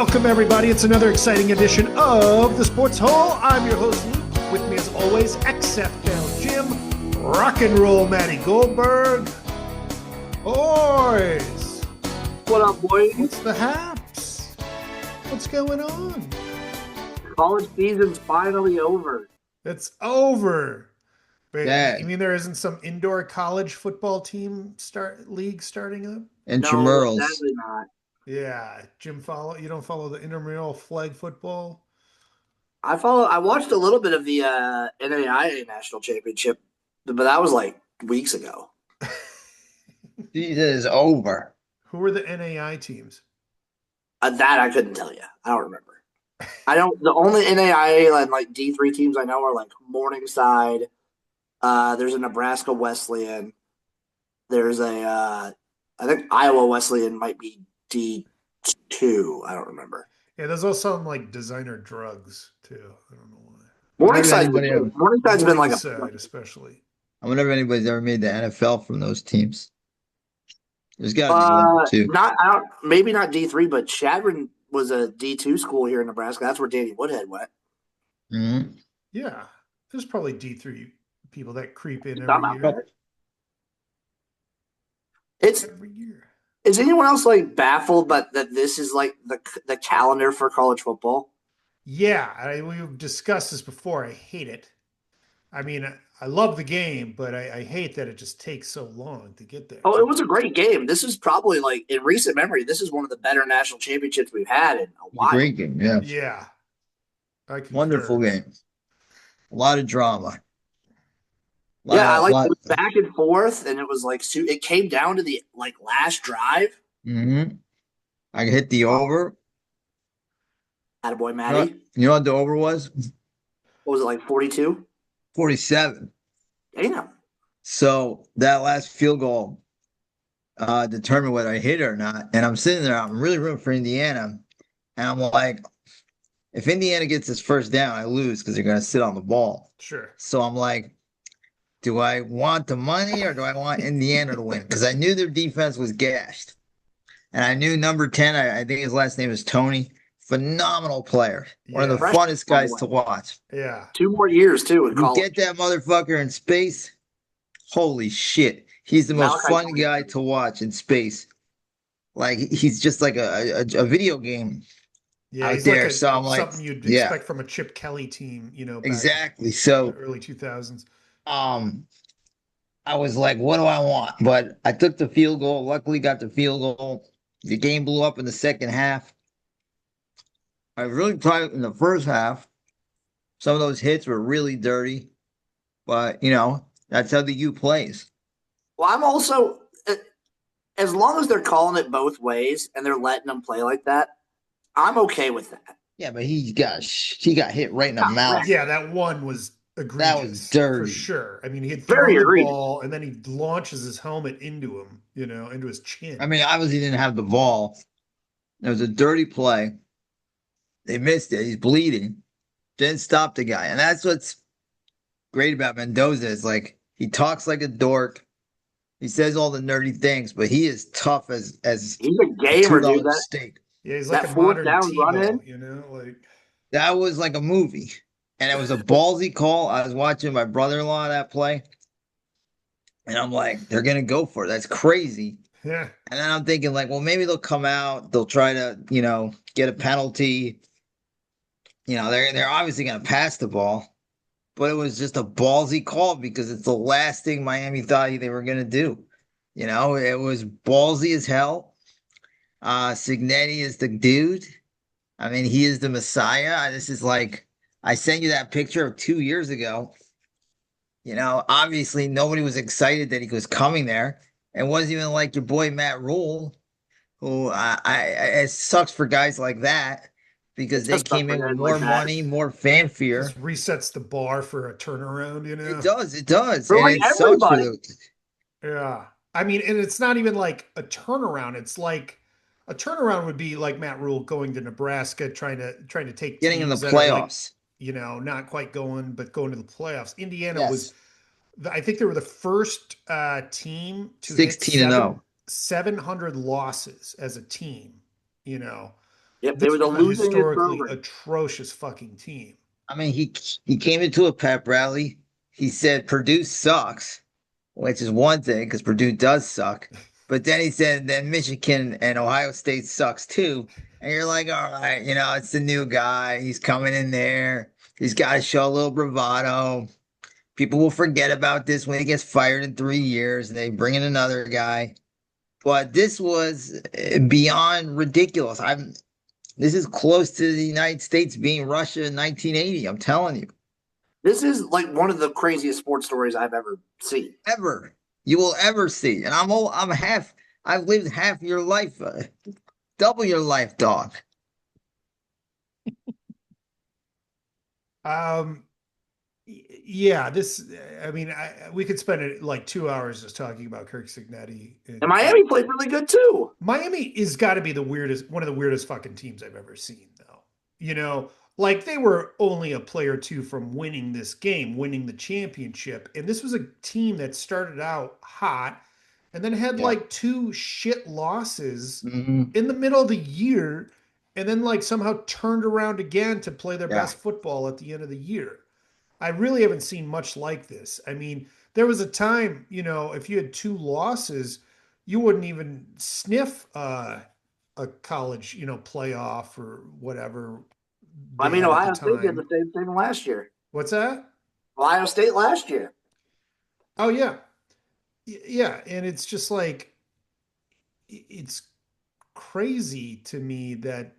Welcome, everybody. It's another exciting edition of the Sports Hole. I'm your host, Luke. With me, as always, XFL Jim, rock and roll Matty Goldberg. Boys. What up, boys? What's the haps? What's going on? College season's finally over. It's over. Wait, Yeah. you mean there isn't some indoor college football team league starting up? Intramurals. No, sadly not. Yeah, Jim, you don't follow the intramural flag football? I watched a little bit of the NAIA National Championship, but that was like weeks ago. It is over. Who were the NAI teams? That I couldn't tell you. I don't remember. The only NAIA and like D3 teams I know are like Morningside. There's a Nebraska Wesleyan. There's I think Iowa Wesleyan might be D2. I don't remember. Yeah, there's also some like designer drugs too. I don't know why. Morningside's been like especially. I wonder if anybody's ever made the NFL from those teams. There's got to be one too. Maybe not D3, but Shadron was a D2 school here in Nebraska. That's where Danny Woodhead went. Mm-hmm. Yeah, there's probably D3 people that creep in every year. Every year. Is anyone else like baffled that this is like the calendar for college football? Yeah, we've discussed this before. I hate it. I mean, I love the game, but I hate that it just takes so long to get there. Oh, it was a great game. This is probably like in recent memory, this is one of the better national championships we've had in a while. Great game, yeah. Yeah. Wonderful game. A lot of drama. I like it back and forth, and it was like it came down to the like last drive. Mm-hmm. I hit the over. Attaboy, Matty. You know what the over was? What was it, like 42? 47. Damn. So that last field goal determined whether I hit it or not. And I'm sitting there, I'm really rooting for Indiana. And I'm like, if Indiana gets this first down, I lose because they're going to sit on the ball. Sure. So I'm like, do I want the money or do I want Indiana to win? Because I knew their defense was gashed. And I knew number 10, I think his last name is Tony. Phenomenal player. One of the funnest guys to watch. Yeah. 2 more years, too, in college. You get that motherfucker in space, holy shit. He's the most fun guy to watch in space. Like, he's just like a video game out there. So I'm like, something you'd expect from a Chip Kelly team, you know. Exactly. So early 2000s. I was like, what do I want? But I took the field goal. Luckily, got the field goal. The game blew up in the second half. I really tried in the first half. Some of those hits were really dirty, but that's how the U plays. Well, I'm also, as long as they're calling it both ways and they're letting them play like that, I'm okay with that. Yeah, but he got hit right in the mouth. Yeah, that one was egregious. That was dirty for sure. I mean, he had thrown the ball and then he launches his helmet into him, into his chin. I mean, obviously he didn't have the ball. It was a dirty play. They missed it. He's bleeding. Didn't stop the guy. And that's what's great about Mendoza is like he talks like a dork. He says all the nerdy things, but he is tough as he's a gamer, dude. Steak. Yeah, he's like a modern Tebow, like that was like a movie. And it was a ballsy call. I was watching my brother-in-law that play. And I'm like, they're gonna go for it. That's crazy. Yeah. And then I'm thinking, like, well, maybe they'll come out, they'll try to, get a penalty. They're obviously going to pass the ball, but it was just a ballsy call because it's the last thing Miami thought they were going to do. It was ballsy as hell. Signetti is the dude. I mean, he is the Messiah. This is like, I sent you that picture of 2 years ago. Obviously nobody was excited that he was coming there. It wasn't even like your boy Matt Rule, who it sucks for guys like that. Because they came in with more money, more fanfare. Just resets the bar for a turnaround, It does. For and like it sucks for those. Yeah. I mean, and it's not even like a turnaround. It's like a turnaround would be like Matt Rule going to Nebraska, trying to take getting in the playoffs. Not quite going, but going to the playoffs. Indiana was, I think they were the first team to 16-0, 700 losses as a team, Yep, it This was a was a losing historically program. atrocious fucking team. I mean, he came into a pep rally. He said Purdue sucks, which is one thing because Purdue does suck. But then he said then Michigan and Ohio State sucks too. And you're like, all right, it's the new guy. He's coming in there. He's got to show a little bravado. People will forget about this when he gets fired in 3 years and they bring in another guy. But this was beyond ridiculous. This is close to the United States being Russia in 1980. I'm telling you. This is like one of the craziest sports stories I've ever seen. Ever you will ever see. And I'm old. I've lived half your life, double your life, dog. Um, yeah, I mean, we could spend it like 2 hours just talking about Kirk Signetti. And Miami played really good too. Miami is got to be one of the weirdest fucking teams I've ever seen, though. Like they were only a play or two from winning this game, winning the championship. And this was a team that started out hot and then had Yeah. like two shit losses Mm-hmm. in the middle of the year and then like somehow turned around again to play their Yeah. best football at the end of the year. I really haven't seen much like this. I mean, there was a time, if you had two losses, you wouldn't even sniff a college, playoff or whatever. I mean, they had at Ohio the State did the time. same thing last year. What's that? Ohio State last year. Oh yeah, yeah, and it's just like it's crazy to me that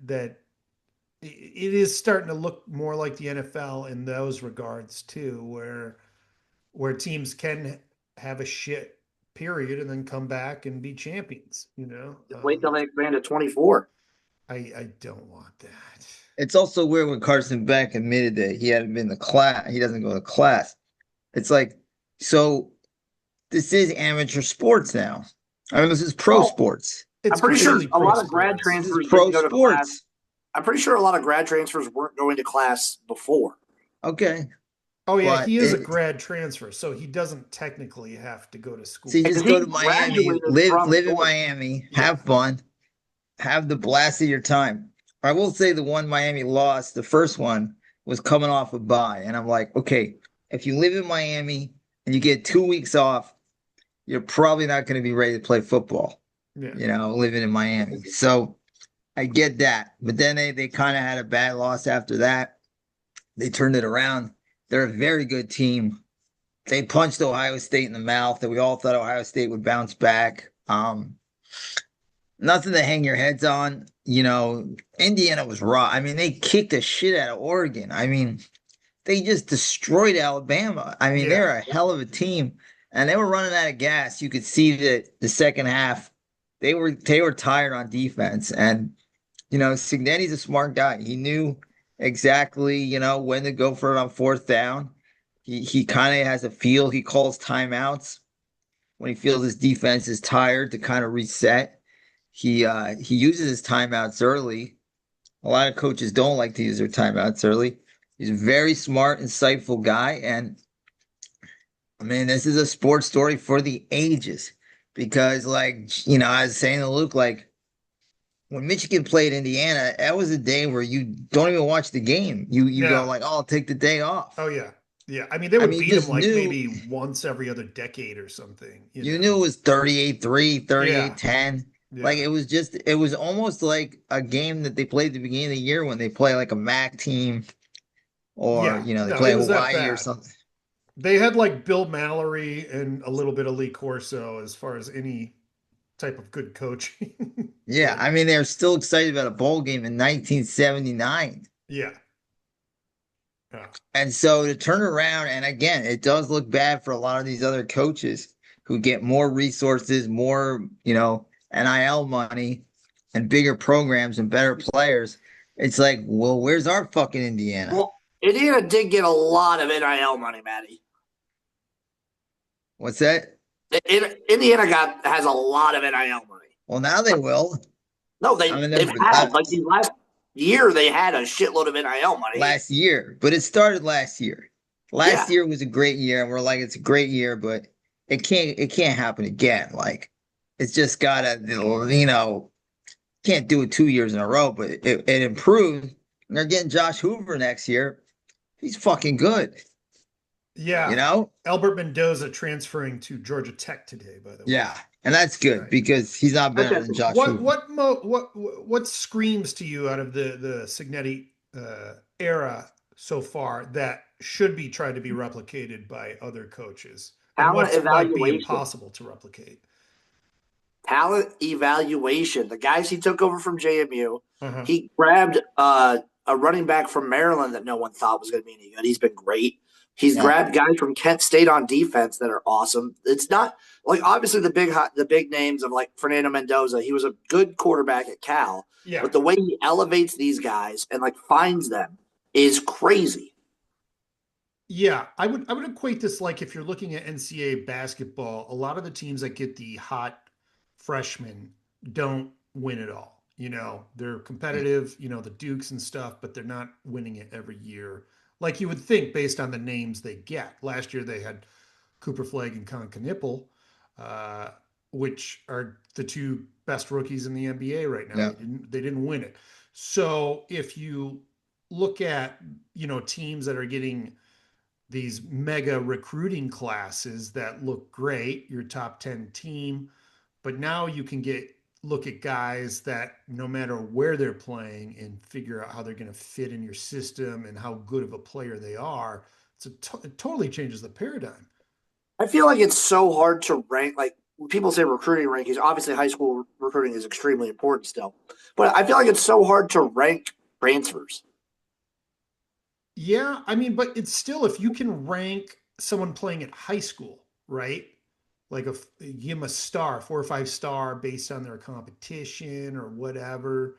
it is starting to look more like the NFL in those regards too, where teams can have a shit period and then come back and be champions. Just wait till they expand to 24. I don't want that. It's also weird when Carson Beck admitted that he hadn't been to class. He doesn't go to class. It's like, so this is amateur sports now. I mean, this is pro Well, sports. It's I'm pretty sure completely a pro lot of grad sports. This is transfers pro didn't go to class. sports. I'm pretty sure a lot of grad transfers weren't going to class before. Okay. Oh yeah, But he is a grad transfer, so he doesn't technically have to go to school. So you just Because go he to Miami, graduated live from in Georgia. Miami, have fun, have the blast of your time. I will say the one Miami lost, the first one, was coming off a bye. And I'm like, okay, if you live in Miami and you get 2 weeks off, you're probably not going to be ready to play football, Yeah. living in Miami. So I get that. But then they kind of had a bad loss after that. They turned it around. They're a very good team. They punched Ohio State in the mouth, and we all thought Ohio State would bounce back. Nothing to hang your heads on. Indiana was raw. I mean, they kicked the shit out of Oregon. I mean, they just destroyed Alabama. I mean, they're a hell of a team, and they were running out of gas. You could see that the second half, they were tired on defense. And Signetti's a smart guy. He knew exactly when to go for it on fourth down. He kind of has a feel. He calls timeouts when he feels his defense is tired to kind of reset. He uses his timeouts early. A lot of coaches don't like to use their timeouts early. He's a very smart, insightful guy. And I mean, this is a sports story for the ages because, I was saying to Luke, like, when Michigan played Indiana, that was a day where you don't even watch the game. You go like, oh, I'll take the day off. Oh yeah. Yeah. I mean, they would beat them like maybe once every other decade or something. You knew it was 38-3, 38-10. Yeah. Like it was almost like a game that they played at the beginning of the year when they play like a MAC team or they play Hawaii or something. They had like Bill Mallory and a little bit of Lee Corso as far as any type of good coaching. Yeah, I mean they're still excited about a bowl game in 1979. Yeah. And so to turn around, and again, it does look bad for a lot of these other coaches who get more resources, more, NIL money and bigger programs and better players. It's like, well, where's our fucking Indiana? Well, Indiana did get a lot of NIL money, Matty. What's that? Indiana has a lot of NIL money. Well, now they will. No, they've had like the last year they had a shitload of NIL money. Last year, but it started last year. Last year was a great year, and we're like, it's a great year, but it can't happen again. Like, it's just gotta, can't do it 2 years in a row, but it improved. And they're getting Josh Hoover next year. He's fucking good, you Yeah. know? Albert Mendoza transferring to Georgia Tech today, by the way. Yeah. And that's good Right. because he's not Okay. better than Josh What Hoover. what mo what screams to you out of the Signetti era so far that should be tried to be replicated by other coaches, and Talent what's might be evaluation. impossible to replicate? Talent evaluation. The guys he took over from JMU, Uh-huh. he grabbed a running back from Maryland that no one thought was going to be any good. He's been great. He's Yeah. grabbed guys from Kent State on defense that are awesome. It's not like obviously the big names of like Fernando Mendoza. He was a good quarterback at Cal, Yeah. but the way he elevates these guys and like finds them is crazy. Yeah, I would equate this like if you're looking at NCAA basketball, a lot of the teams that get the hot freshmen don't win it all. They're competitive, the Dukes and stuff, but they're not winning it every year. Like you would think based on the names they get. Last year they had Cooper Flagg and Con Knipple, uh, which are the two best rookies in the NBA right now. Yeah. They didn't win it. So if you look at, teams that are getting these mega recruiting classes that look great, your top 10 team, but now you can look at guys that no matter where they're playing and figure out how they're going to fit in your system and how good of a player they are. It totally changes the paradigm. I feel like it's so hard to rank. Like when people say recruiting rankings, obviously high school recruiting is extremely important still, but I feel like it's so hard to rank transfers. Yeah, I mean, but it's still if you can rank someone playing at high school, right? Like give them a star, 4 or 5 star based on their competition or whatever.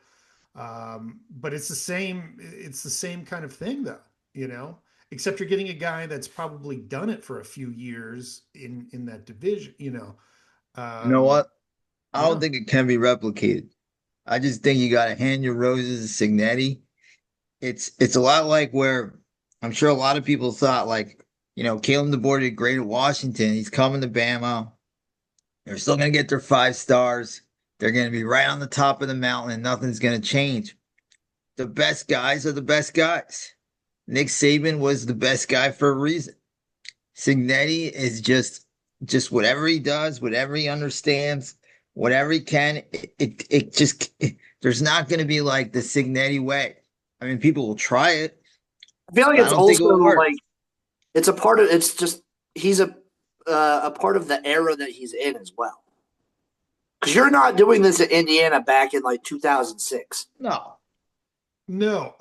But it's the same kind of thing though, you know, except you're getting a guy that's probably done it for a few years in that division, you know. You know Um, what? I don't yeah, think it can be replicated. I just think you got to hand your roses to Signetti. It's a lot like where I'm sure a lot of people thought like, Caleb DeBoer did great at Washington. He's coming to Bama. They're still going to get their 5 stars. They're going to be right on the top of the mountain and nothing's going to change. The best guys are the best guys. Nick Saban was the best guy for a reason. Signetti is just whatever he does, whatever he understands, whatever he can. There's not going to be like the Signetti way. I mean, people will try it, I feel like but I it's don't think it also will work. like it's a part of it's just he's a part of the era that he's in as well. Because you're not doing this at Indiana back in like 2006. No. no,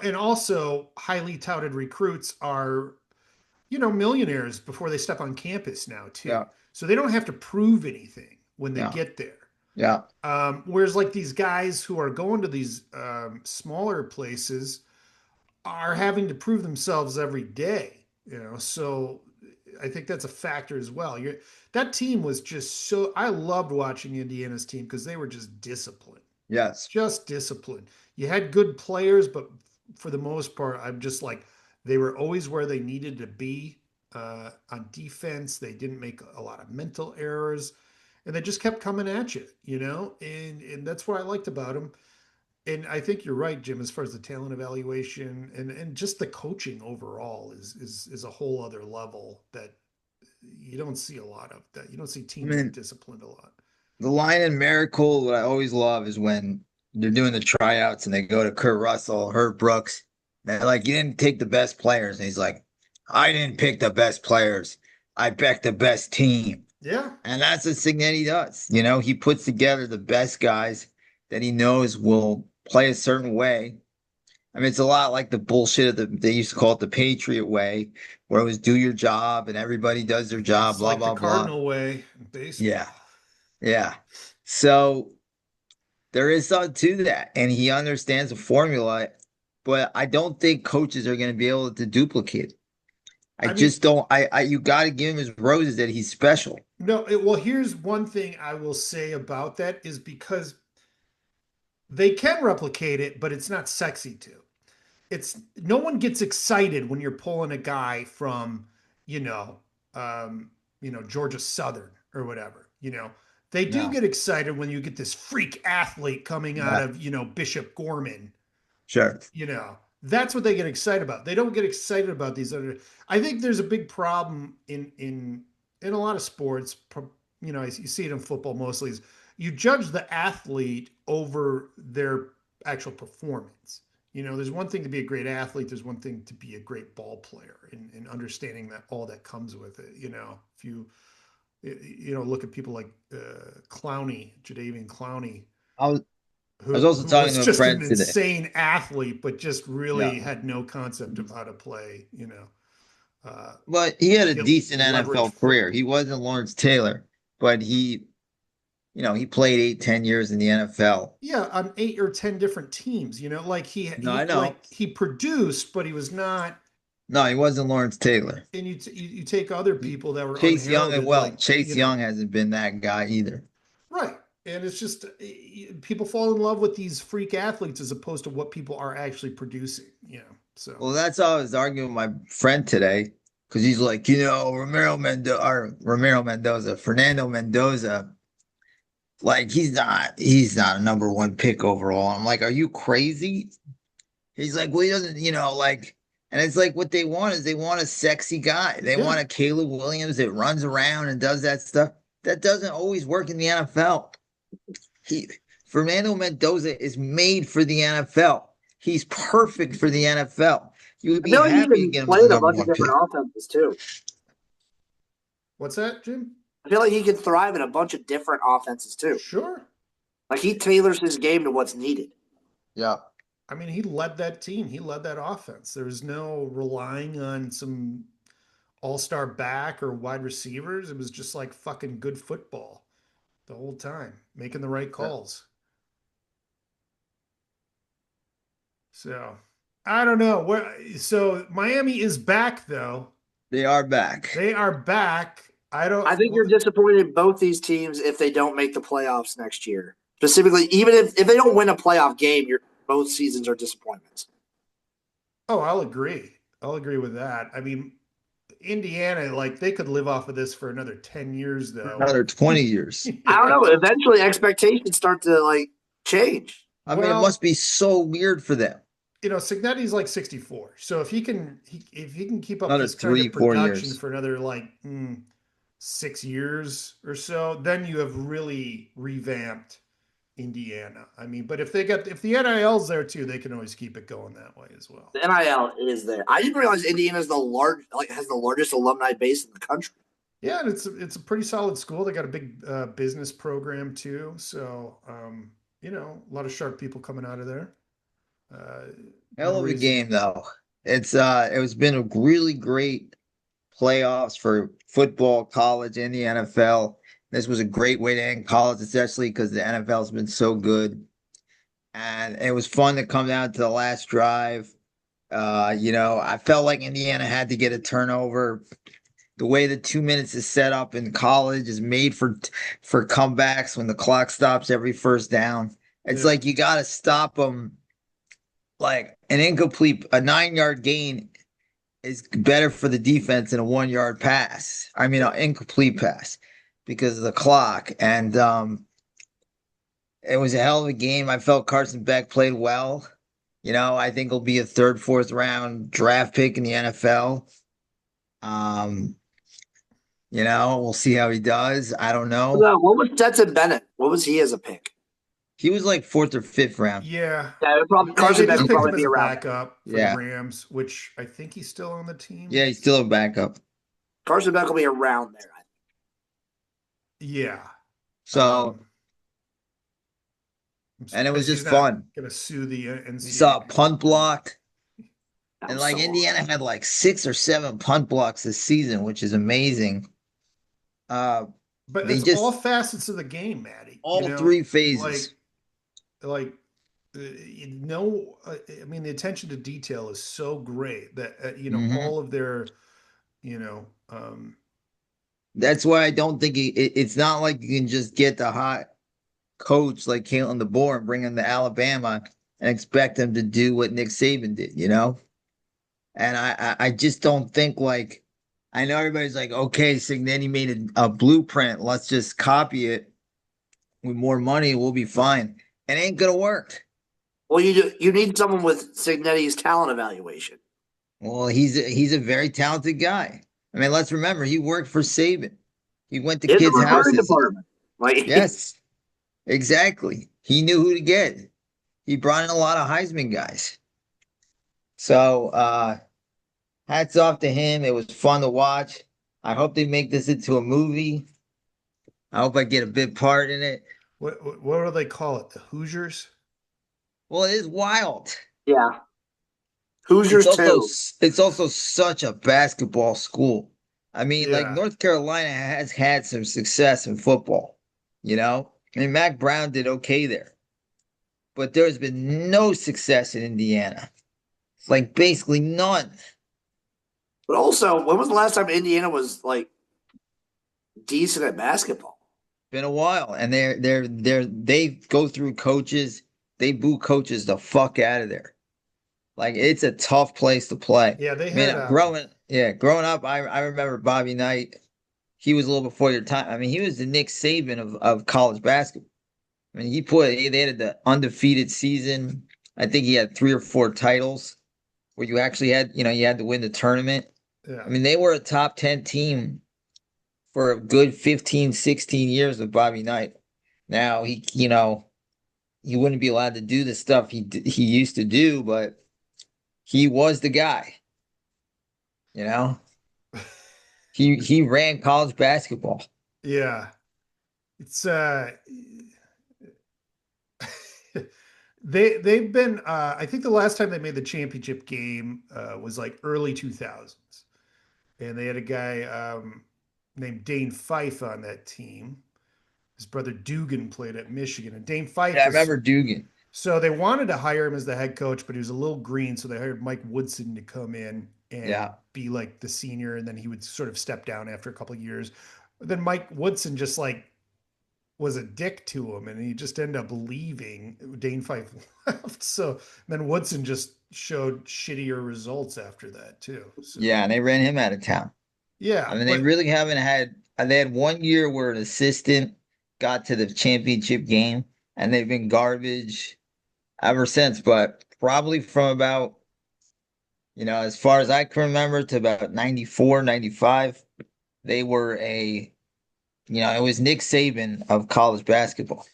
and also highly touted recruits are, millionaires before they step on campus now too. Yeah. So they don't have to prove anything when they Yeah. get there. Yeah. Whereas like these guys who are going to these smaller places are having to prove themselves every day, So I think that's a factor as well. That team was just so I loved watching Indiana's team because they were Yes. just disciplined. You had good players, but for the most part, I'm just like they were always where they needed to be on defense. They didn't make a lot of mental errors, and they just kept coming at you, and that's what I liked about them. And I think you're right, Jim, as far as the talent evaluation and just the coaching overall is a whole other level that you don't see a lot of. That you don't see I teams that mean, disciplined a lot. the line in Miracle, what I always love is when they're doing the tryouts and they go to Kurt Russell, Herb Brooks. They're like, you didn't take the best players. And he's like, I didn't pick the best players. I picked the best team. Yeah, And that's what Signetti does. He puts together the best guys that he knows will play a certain way. I mean, it's a lot like the bullshit of they used to call it the Patriot way, where it was do your job and everybody does their job, it's blah, like the blah, blah. Cardinal way in Yeah. baseball. Yeah. So there is something to that. And he understands the formula, but I don't think coaches are going to be able to duplicate it. I I mean, just don't. You got to give him his roses that he's special. no, well, here's one thing I will say about that is because they can replicate it, but it's not sexy to. It's no one gets excited when you're pulling a guy from, you know, Georgia Southern or whatever. They do No. get excited when you get this freak athlete coming out Yeah. of, Bishop Gorman. Sure. That's what they get excited about. They don't get excited about these other. I think there's a big problem in a lot of sports. You see it in football mostly. Is you judge the athlete over their actual performance. There's one thing to be a great athlete. There's one thing to be a great ball player, and understanding that all that comes with it. If you look at people like Clowney, Jadeveon Clowney, I was I was who also talking was to a just an friend today. insane athlete, but just Yeah. really had no concept of how to play, uh, But he had a decent leverage NFL career. He football. wasn't Lawrence Taylor, but he played 8, 10 years in the NFL. Yeah, on 8 or 10 different teams. Like No, I know. he produced, but he was not. No, he wasn't Lawrence Taylor. And you take other people that were Chase Young and unheralded, well, like Chase Young hasn't been that guy either. right. And it's just people fall in love with these freak athletes as opposed to what people are actually producing. So Well, that's all I was arguing with my friend today because he's like, Ramiro Mendoza, Fernando Mendoza, like he's not a number one pick overall. I'm like, are you crazy? He's like, well, he doesn't, like, and it's like what they want is they want a sexy guy. They yeah, want a Caleb Williams that runs around and does that stuff. That doesn't always work in the NFL. He Fernando Mendoza is made for the NFL. He's perfect for the NFL. You would I be feel like he happy to can get him play as a in a number bunch of one pick. different offenses too. what's that, Jim? I feel like he can thrive in a bunch of different offenses too. Sure. Like he tailors his game to what's needed. Yeah. I mean, he led that team. He led that offense. There was no relying on some all-star back or wide receivers. It was just like fucking good football the whole time, making the right Yeah. calls. So I don't know. So Miami is back though. They are back. They are back. I don't. I think you're disappointed in both these teams if they don't make the playoffs next year. Specifically, even if they don't win a playoff game, both seasons are disappointments. Oh, I'll agree. I'll agree with that. I mean, Indiana, like they could live off of this for another 10 years though. Another 20 years. I don't know. Eventually, expectations start to change. I mean, it must be so weird for them. Signetti's like 64. So if he can keep up Another this kind of 3, 4 production years. for another 6 years or so, then you have really revamped Indiana. I mean, but if the NIL's there too, they can always keep it going that way as well. The NIL is there. I didn't realize Indiana's has the largest alumni base in the country. Yeah, and it's a pretty solid school. They got a big business program too. So a lot of sharp people coming out of there. Hell No of a reason. game though. It's been a really great playoffs for football, college, and the NFL. This was a great way to end college, especially because the NFL's been so good. And it was fun to come down to the last drive. I felt like Indiana had to get a turnover. The way the 2 minutes is set up in college is made for comebacks when the clock stops every first down. It's Yeah. like you got to stop them. Like a 9-yard gain is better for the defense than a 1-yard pass. I mean, an incomplete pass because of the clock. And it was a hell of a game. I felt Carson Beck played well. I think he'll be a third, fourth round draft pick in the NFL. We'll see how he does. I don't know. What was Stetson Bennett? What was he as a pick? He was like fourth or fifth round. Yeah. Yeah, Carson Beck They would picked him probably as be a around. backup for Yeah. the Rams, which I think he's still on the team. Yeah, he's still a backup. Carson Beck will be around there. Yeah. So, and it was just fun. Gonna sue the NCAA. We saw a punt block. That And was so Indiana had like 6 or 7 punt blocks this season, which is amazing. But they it's just all facets of the game, Maddie. all 3 phases. I mean, the attention to detail is so great that all of their, That's why I don't think it's not like you can just get the hot coach like Kalen DeBoer and bring him to Alabama and expect him to do what Nick Saban did, And I just don't think I know everybody's like, okay, Cignetti made a blueprint. Let's just copy it. with more money, we'll be fine. It ain't gonna work. Well, you need someone with Signetti's talent evaluation. Well, he's a very talented guy. I mean, let's remember he worked for Saban. He went to In the kids' recruiting houses. department. Like Yes, exactly. He knew who to get. He brought in a lot of Heisman guys. So hats off to him. It was fun to watch. I hope they make this into a movie. I hope I get a big part in it. What do they call it? The Hoosiers? Well, it is wild. yeah. It's Hoosiers also too. it's also such a basketball school. I mean, like Yeah. North Carolina has had some success in football, you know? I mean, Mac Brown did okay there, but there's been no success in Indiana. Like basically none. But also, when was the last time Indiana was like decent at basketball? Been a while, and they go through coaches. They boot coaches the fuck out of there. Like it's a tough place to play. Yeah, they I mean, had growing up, I remember Bobby Knight. He was a little before your time. I mean, he was the Nick Saban of college basketball. I mean, they had the undefeated season. I think he had 3 or 4 titles where you actually had, you had to win the tournament. I yeah. mean, they were a top 10 team for a good 15, 16 years with Bobby Knight. Now he wouldn't be allowed to do the stuff he used to do, but he was the guy, you know? He ran college basketball. Yeah. It's they've been I think the last time they made the championship game was like early 2000s. And they had a guy named Dane Fife on that team. His brother Dugan played at Michigan, and Dane Yeah, Fife I was remember Dugan. so they wanted to hire him as the head coach, but he was a little green, so they hired Mike Woodson to come in and Yeah. be like the senior, and then he would sort of step down after a couple of years. But then Mike Woodson just like was a dick to him, and he just ended up leaving. Dane Fife left, so then Woodson just showed shittier results after that too. So Yeah, and they ran him out of town. I yeah, mean, they but really haven't had. They had 1 year where an assistant got to the championship game, and they've been garbage ever since. But probably from about, as far as I can remember, to about 94, 95, they were it was Nick Saban of college basketball,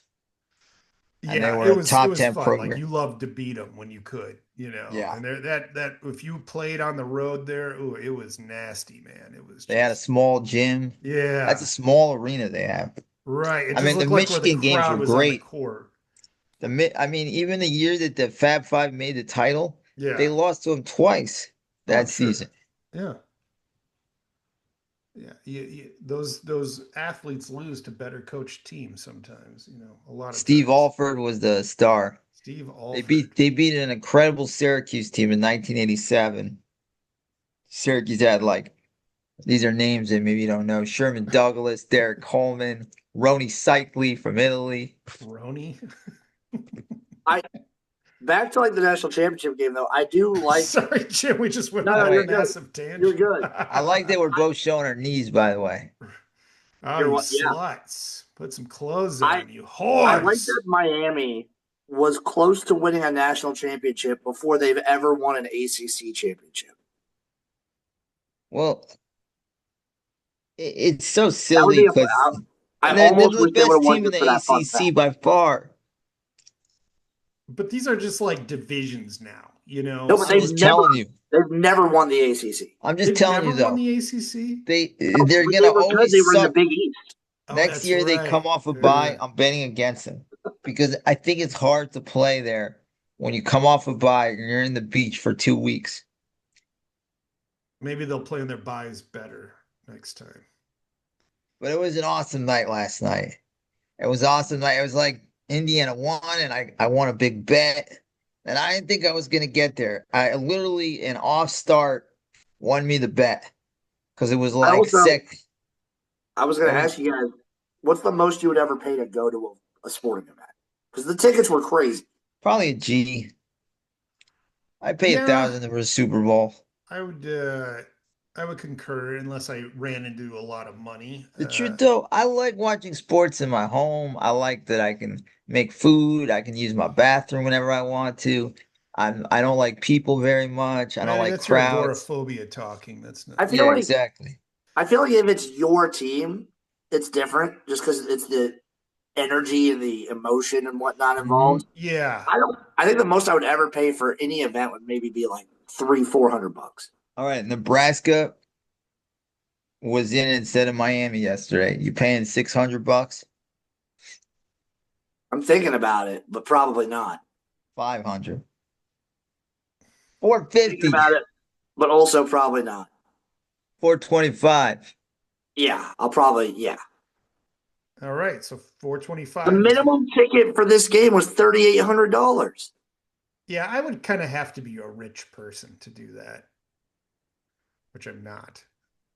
and they yeah, were it a was it top was 10 fun. Like program. you loved to beat them when you could, Yeah, And there that if you played on the road there, ooh, it was nasty, man. It was they had a just small gym. That's a yeah, small arena they have. right. It I just mean, the looked like where the Michigan games were crowd was on the great. court. I mean, even the year that the Fab Five made the title, they Yeah. lost to him twice Oh, that I'm season. sure. Yeah. Yeah, those athletes lose to better coached teams sometimes. A lot of Steve times. Alford was the star. Steve They Alford. beat they beat an incredible Syracuse team in 1987. Syracuse had like these are names that maybe you don't know: Sherman Douglas, Derek Coleman, Rony Seikaly from Italy. Roni. I back to like the national championship game though. I do like. Sorry, Jim. We just went No, By on the no, a you're way, good. massive You're tangent. good. I like they were both showing their knees. By the way, Oh, You're you what? Yeah. sluts. Put some clothes I on, you I like whores. that Miami was close to winning a national championship before they've ever won an ACC championship. well, it's so That would silly be a. because I they're almost the wish they would best have won team in just the for that fun ACC fact. by far. But these are just like divisions now, No, but I'm So just telling you. they've never won the ACC. I'm just they've telling you never won though. the ACC. They're When they gonna were good, always they were in the suck. Big East. Oh, Next that's year they right. come off a bye. I'm betting against them because I think it's hard to play there when you come off a bye and you're in the beach for 2 weeks. Maybe they'll play in their buys better next time. But it was an awesome night last night. It was awesome night. It was like Indiana won, and I won a big bet, and I didn't think I was gonna get there. I literally an off start won me the bet because it was I like also sec. I was It going to was ask you guys, what's the most you would ever pay to go to a sporting event? Because the tickets were crazy. probably a G. I pay a Yeah, thousand for a Super Bowl. I would. I would concur unless I ran into a lot of money. The truth though, I like watching sports in my home. I like that I can make food. I can use my bathroom whenever I want to. I don't like people very much. I don't Maddie, like that's your crowds. agoraphobia talking. That's not. I feel Yeah, like exactly. if it's your team, it's different just because it's the energy and the emotion and whatnot Hmm. involved. Yeah. I don't. I think the most I would ever pay for any event would maybe be like 300-400 bucks. All right, Nebraska was in instead of Miami yesterday. You paying $600? I'm thinking about it, but probably not. 500. Thinking 450. about it, but also probably not. 425. Yeah, I'll probably yeah. All right. So The 425 is minimum ticket for this game was $3,800. yeah, I would kind of have to be a rich person to do that, which I'm not.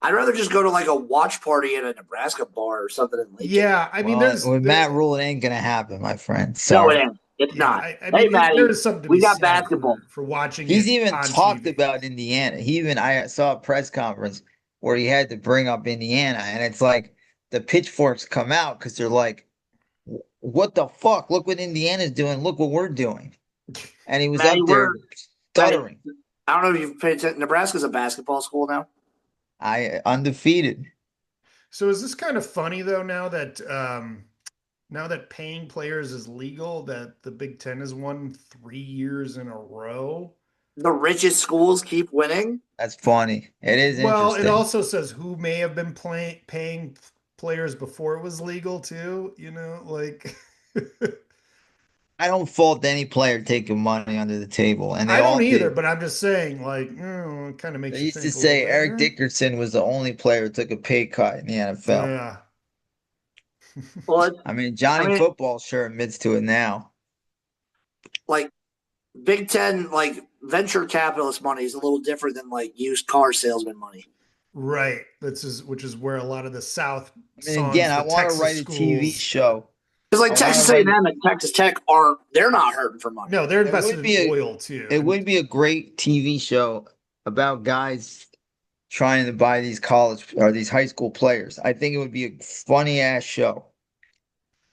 I'd rather just go to like a watch party at a Nebraska bar or something in Lincoln. Yeah, I mean Well, there's with there Matt Rule, it ain't gonna happen, my friend. No, it Sorry. ain't. It's yeah, not. I Hey, mean there Maddie, is something to we be got said basketball. for watching He's it even on talked TV. about Indiana. I saw a press conference where he had to bring up Indiana, and it's like the pitchforks come out because they're like, "What the fuck? Look what Indiana's doing. Look what we're doing." And he was Maddie, up there Maddie, stuttering. I don't know if you've paid attention. Nebraska's a basketball school now. I undefeated. So is this kind of funny though now that paying players is legal that the Big Ten has won 3 years in a row? The richest schools keep winning. That's funny. It is Well, it interesting. also says who may have been paying players before it was legal too. Like I don't fault any player taking money under the table, and they I all don't either, did. but I'm just saying, it kind of They makes you used to think a little say bit. Eric Dickerson was the only player who took a pay cut in the NFL. Yeah. Well, it's, I mean, I Johnny mean, Football sure admits to it now. like Big Ten, like venture capitalist money is a little different than like used car salesman money. Right. Which is where a lot of the South I mean, again, songs, I the want to Texas write a TV schools. show. Because like I want to Texas write. A&M and Texas Tech aren't. They're not hurting for money. No, they're It invested would in be a. oil too. It And would be a great TV show about guys trying to buy these college or these high school players. I think it would be a funny ass show.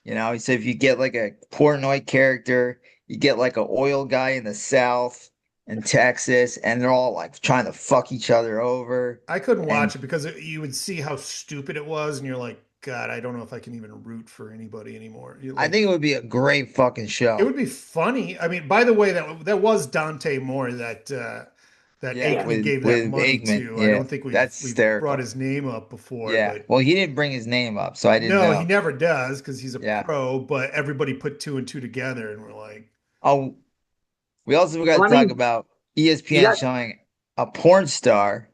He said if you get like a Portnoy character, you get like a oil guy in the South and Texas, and they're all like trying to fuck each other over. I couldn't And watch it because you would see how stupid it was, and you're like, God, I don't know if I can even root for anybody anymore. You I like think it would be a great fucking it show. would be funny. I mean, by the way, that was Dante Moore that Yeah, Yeah. Aikman with gave that with money Aikman. to. I Yeah, don't think we've that's we've brought hysterical. his name up before, Yeah. but Well, he didn't bring his name up, so I didn't no, he know. never does because he's a Yeah. pro. But everybody put two and two together, and we're like, Oh, we also got Well, to I talk mean, about you ESPN got showing a porn star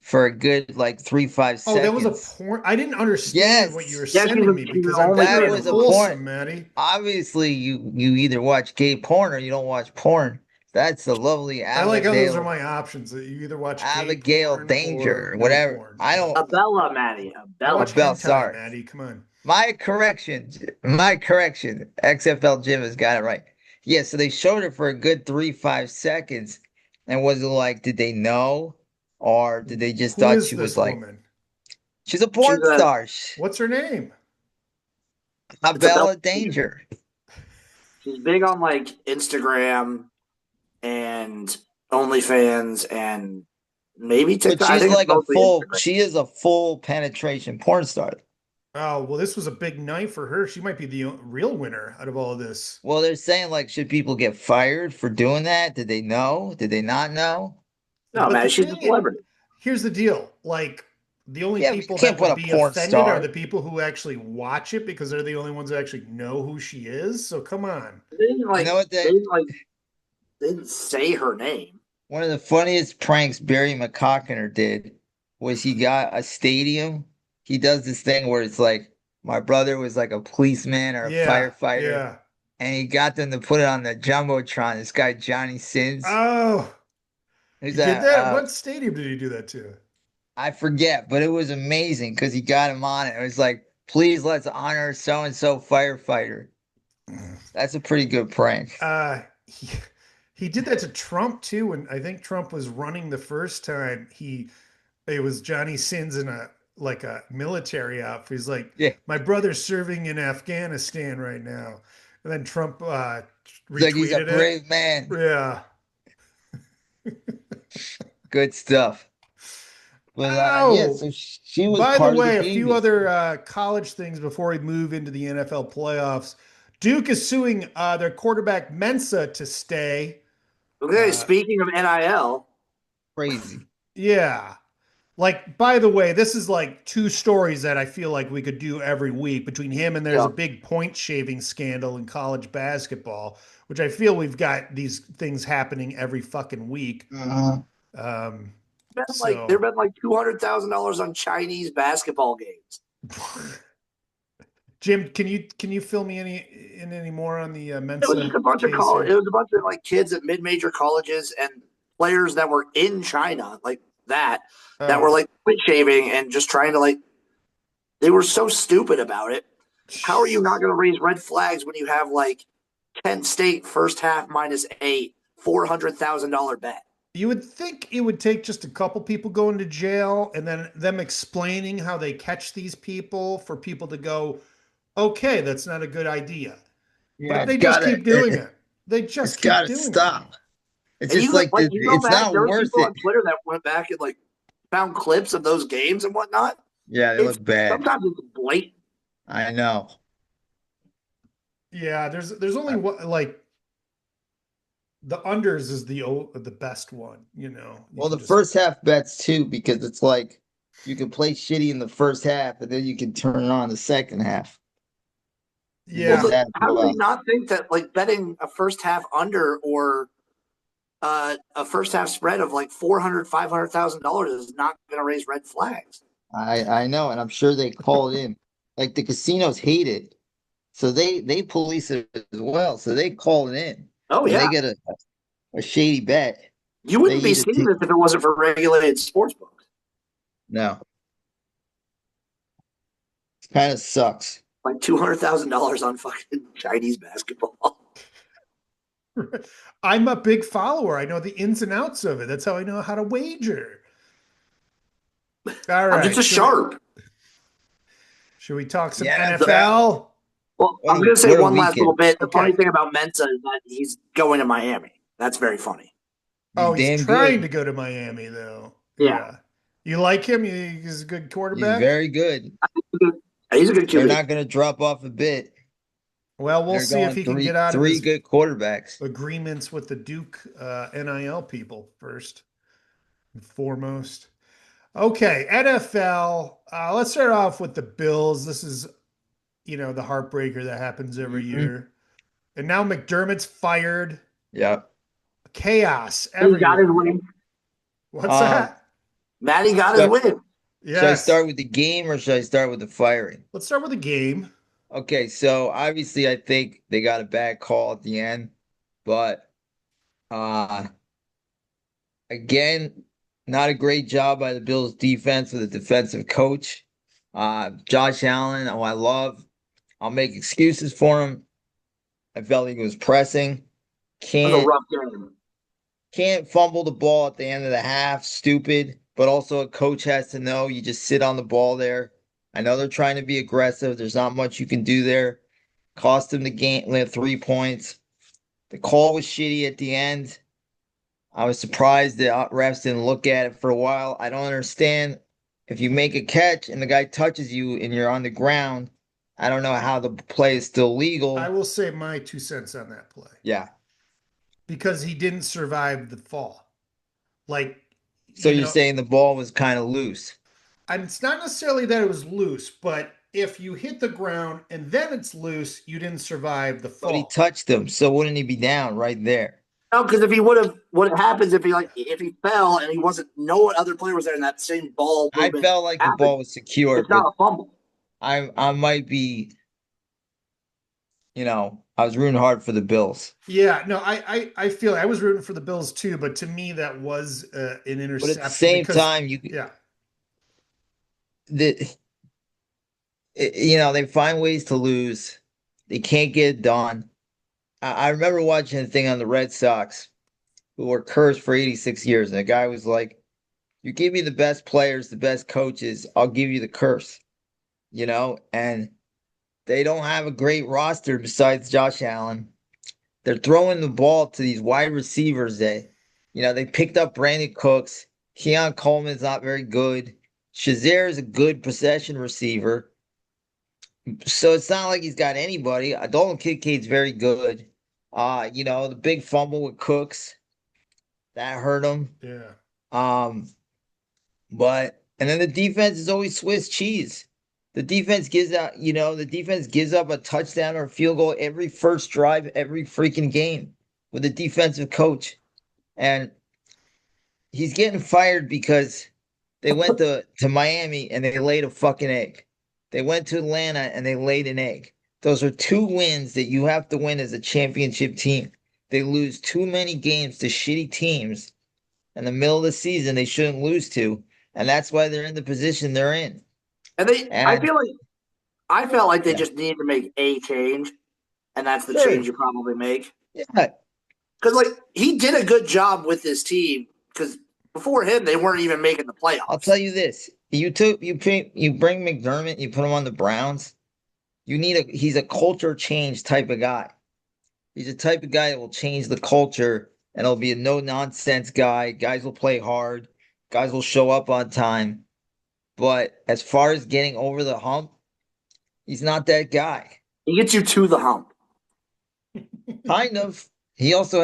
for a good like 3, 5 oh, that was a seconds. porn. I didn't understand what you were Yes. yeah, sending me she's because I'm only That very was a been porn. wholesome, Maddie. Obviously, you either watch gay porn or you don't watch porn. That's the lovely I like how those are my options. That you either watch gay Abigail porn or Danger, or no whatever. porn. I Yeah, don't. a Bella, Maddie, a I Bella. watch Bell, hentai, sorry. Maddie. Come on. My correction. My correction. XFL Jim has got it right. Yeah, so they showed it for a good 3, 5 seconds. And was it like, did they know? Or did they just Who thought is she was this like, woman? she's a She's porn a star? What's her name? it's a Bella. Bella Danger. She's big on like Instagram and OnlyFans and maybe But TikTok. I she's think it's like a mostly full, Instagram. she is a full penetration porn star. Oh, well, this was a big night for her. She might be the real winner out of all of this. Well, they're saying like, should people get fired for doing that? Did they know? Did they not know? No, But the man, she's a thing, celebrity. here's the deal. Like, the only Yeah, but you people can't that put would a be porn offended are the star. people who actually watch it because they're the only ones who actually know who she is. So come on. You know what They didn't like they didn't say her name. one of the funniest pranks Barry McCockiner did was he got a stadium. He does this thing where it's like my brother was like a policeman or a Yeah, firefighter, yeah. and he got them to put it on the jumbotron. This guy Johnny Sins, Oh, who's he did a that? What stadium did he do that to? I forget, but it was amazing because he got him on it. It was like, please let's honor so and so firefighter. That's a pretty good prank. He did that to Trump too. And I think Trump was running the first time. He It was Johnny Sins in a military outfit. He's like, Yeah. my brother's serving in Afghanistan right now. And then Trump It's like he's a retweeted it. brave man. Yeah. Good stuff. But yeah, Oh, so she was by the part of the way, a game few other yesterday. college things before we move into the NFL playoffs. Duke is suing their quarterback Mensa to stay. Okay, Uh, speaking of NIL, Crazy. yeah. Like, by the way, this is like two stories that I feel like we could do every week between him and there's yeah, a big point shaving scandal in college basketball, which I feel we've got these things happening every fucking week. Uh-huh. Um, there so, been like $200,000 on Chinese basketball games. Jim, can you fill me any more on the It was just Mensa a bunch of case college. It here? was a bunch of like kids at mid-major colleges and players that were in China, like that were Oh, like quit shaving and just trying to like. They were so stupid about it. How are you not going to raise red flags when you have like Kent State first half -8, $400,000 bet? you would think it would take just a couple people going to jail and then them explaining how they catch these people for people to go, okay, that's not a good idea. Yeah, But they just keep doing it. They it's just keep gotta doing it. stop. It's And just you like like this, you go it's back. not There were worth people it. on Twitter that went back and like found clips of those games and whatnot. Yeah, they It's look bad. sometimes it's blatant. I know. Yeah, there's only Uh, one like the unders is the best one, You Well, can the just first half bets too, because it's like you can play shitty in the first half and then you can turn it on the second half. Well, There's yeah. that as how do they well. not think that like betting a first half under or a first half spread of like 400, $500,000 is not going to raise red flags? I know, and I'm sure they call it in. Like the casinos hate it, so they police it as well. So they call it in Oh when they yeah, get a shady bet. you They wouldn't be either seeing take this if it wasn't for regulated sports books. no, it kind of sucks. Like $200,000 on fucking Chinese basketball. I'm a big follower. I know the ins and outs of it. That's how I know how to wager. All I'm just right, a should we sharp. should we talk some Yeah, The, NFL. NFL? well, I'm going to say What a one last little weekend! bit. The funny Okay. thing about Mensa is that he's going to Miami. That's very funny. He's Oh, he's damn trying to good. go to Miami though. Yeah, Yeah. You like him? He's a good He's quarterback? very good. he's a good They're QB. not going to drop off a bit. Well, we'll They're see if going he can get three out of three his good quarterbacks. agreements with the Duke NIL people first and foremost. Okay, NFL. Let's start off with the Bills. This is, the heartbreaker that happens every Hmm. year. And now McDermott's fired. Yeah. Chaos He got his everywhere. win. What's Um, that? Matty got his so win. should I Yes. start with the game or should I start with the firing? Let's start with the game. Okay, so obviously I think they got a bad call at the end, but uh again, not a great job by the Bills defense with a defensive coach. Josh Allen, who I love. I'll make excuses for him. I felt he was pressing. It was a Can't rough game. can't fumble the ball at the end of the half. Stupid. But also a coach has to know you just sit on the ball there. I know they're trying to be aggressive. There's not much you can do there. Cost him the game, 3 points. The call was shitty at the end. I was surprised that refs didn't look at it for a while. I don't understand. If you make a catch and the guy touches you and you're on the ground, I don't know how the play is still I legal. will say my 2 cents on that play Yeah. because he didn't survive the fall. Like, So you you're know, saying the ball was kind of loose, and it's not necessarily that it was loose, but if you hit the ground and then it's loose, you didn't survive the but he fall. touched him. So wouldn't he be down right there? No, because if he would have, what happens if he fell and he wasn't, no other player was there and that same ball I movement felt like the happened, ball was secure, it's but not a fumble. I might be, I was rooting hard for the Bills. Yeah, no, I feel I was rooting for the Bills too, but to me that was an But at the interception same because time, yeah, the they find ways to lose. They can't get it done. I remember watching a thing on the Red Sox who were cursed for 86 years, and the guy was like, You give me the best players, the best coaches, I'll give you the curse, and they don't have a great roster besides Josh Allen. They're throwing the ball to these wide receivers they picked up Brandon Cooks. Keon Coleman's not very good. Shazier is a good possession receiver. So it's not like he's got anybody. Dalton Kincaid's very good. The big fumble with Cooks, that hurt him. Yeah. And then the defense is always Swiss cheese. The defense gives up a touchdown or a field goal every first drive, every freaking game with a defensive coach. And he's getting fired because they went to Miami and they laid a fucking egg. They went to Atlanta and they laid an egg. Those are 2 wins that you have to win as a championship team. They lose too many games to shitty teams in the middle of the season they shouldn't lose to. And that's why they're in the position they're in. And I felt like they Yeah. just needed to make a change, and that's the Sure. change you probably make. Yeah. Because he did a good job with his team. Because before him, they weren't even making the playoffs. I'll tell you this: you bring McDermott, you put him on the Browns. He's a culture change type of guy. He's a type of guy that will change the culture, and he'll be a no nonsense guy. Guys will play hard. Guys will show up on time. But as far as getting over the hump, he's not that guy. He gets you to the hump. Kind of. He also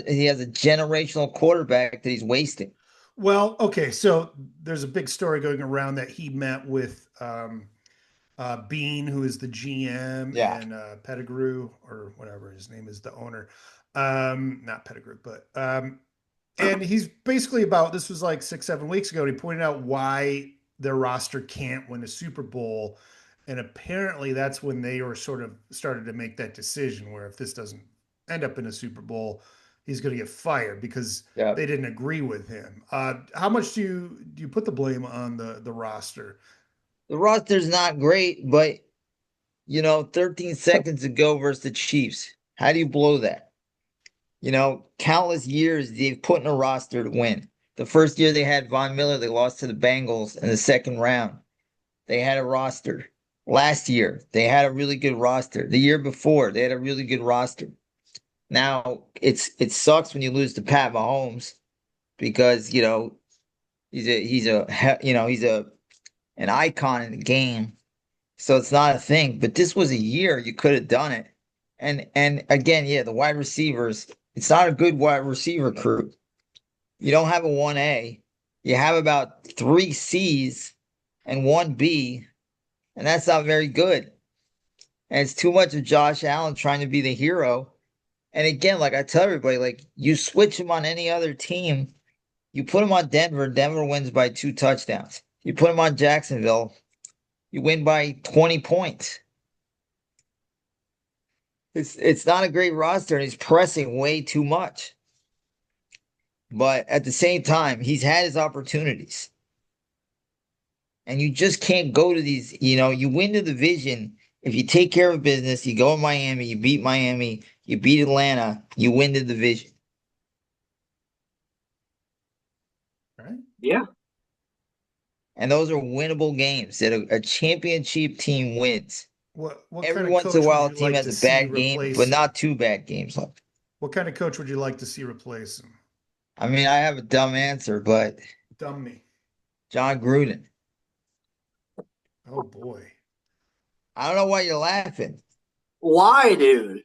he has a generational quarterback that he's wasting. Well, okay, so there's a big story going around that he met with Bean, who is the GM, Yeah. and Pettigrew, or whatever his name is, the owner. Not Pettigrew, but and he's basically this was like 6-7 weeks ago, and he pointed out why their roster can't win a Super Bowl. And apparently that's when they were sort of started to make that decision where if this doesn't end up in a Super Bowl, he's going to get fired because Yeah. they didn't agree with him. How much do you put the blame on the roster? The roster's not great, but 13 seconds ago versus the Chiefs, how do you blow that? Countless years they've put in a roster to win. The first year they had Von Miller, they lost to the Bengals in the second round. They had a roster. Last year, they had a really good roster. The year before, they had a really good roster. Now, it sucks when you lose to Pat Mahomes because, he's an icon in the game. So it's not a thing, but this was a year you could have done it. And again, yeah, the wide receivers, it's not a good wide receiver crew. You don't have a 1A. You have about 3 C's and 1 B, and that's not very good. And it's too much of Josh Allen trying to be the hero. And again, like I tell everybody, you switch him on any other team, you put him on Denver, Denver wins by 2 touchdowns. You put him on Jacksonville, you win by 20 points. It's not a great roster, and he's pressing way too much. But at the same time, he's had his opportunities. And you just can't go to these, you win the division. If you take care of business, you go to Miami, you beat Atlanta, you win the division. Right? Yeah. And those are winnable games that a championship team wins. What Every kind of once in a coach while, would a you team like has to a see bad game, replace but him? not 2 bad games. What kind of coach would you like to see replace him? I mean, I have a dumb answer, but Dumb me. John Gruden. Oh boy. I don't know why you're laughing. Why, dude?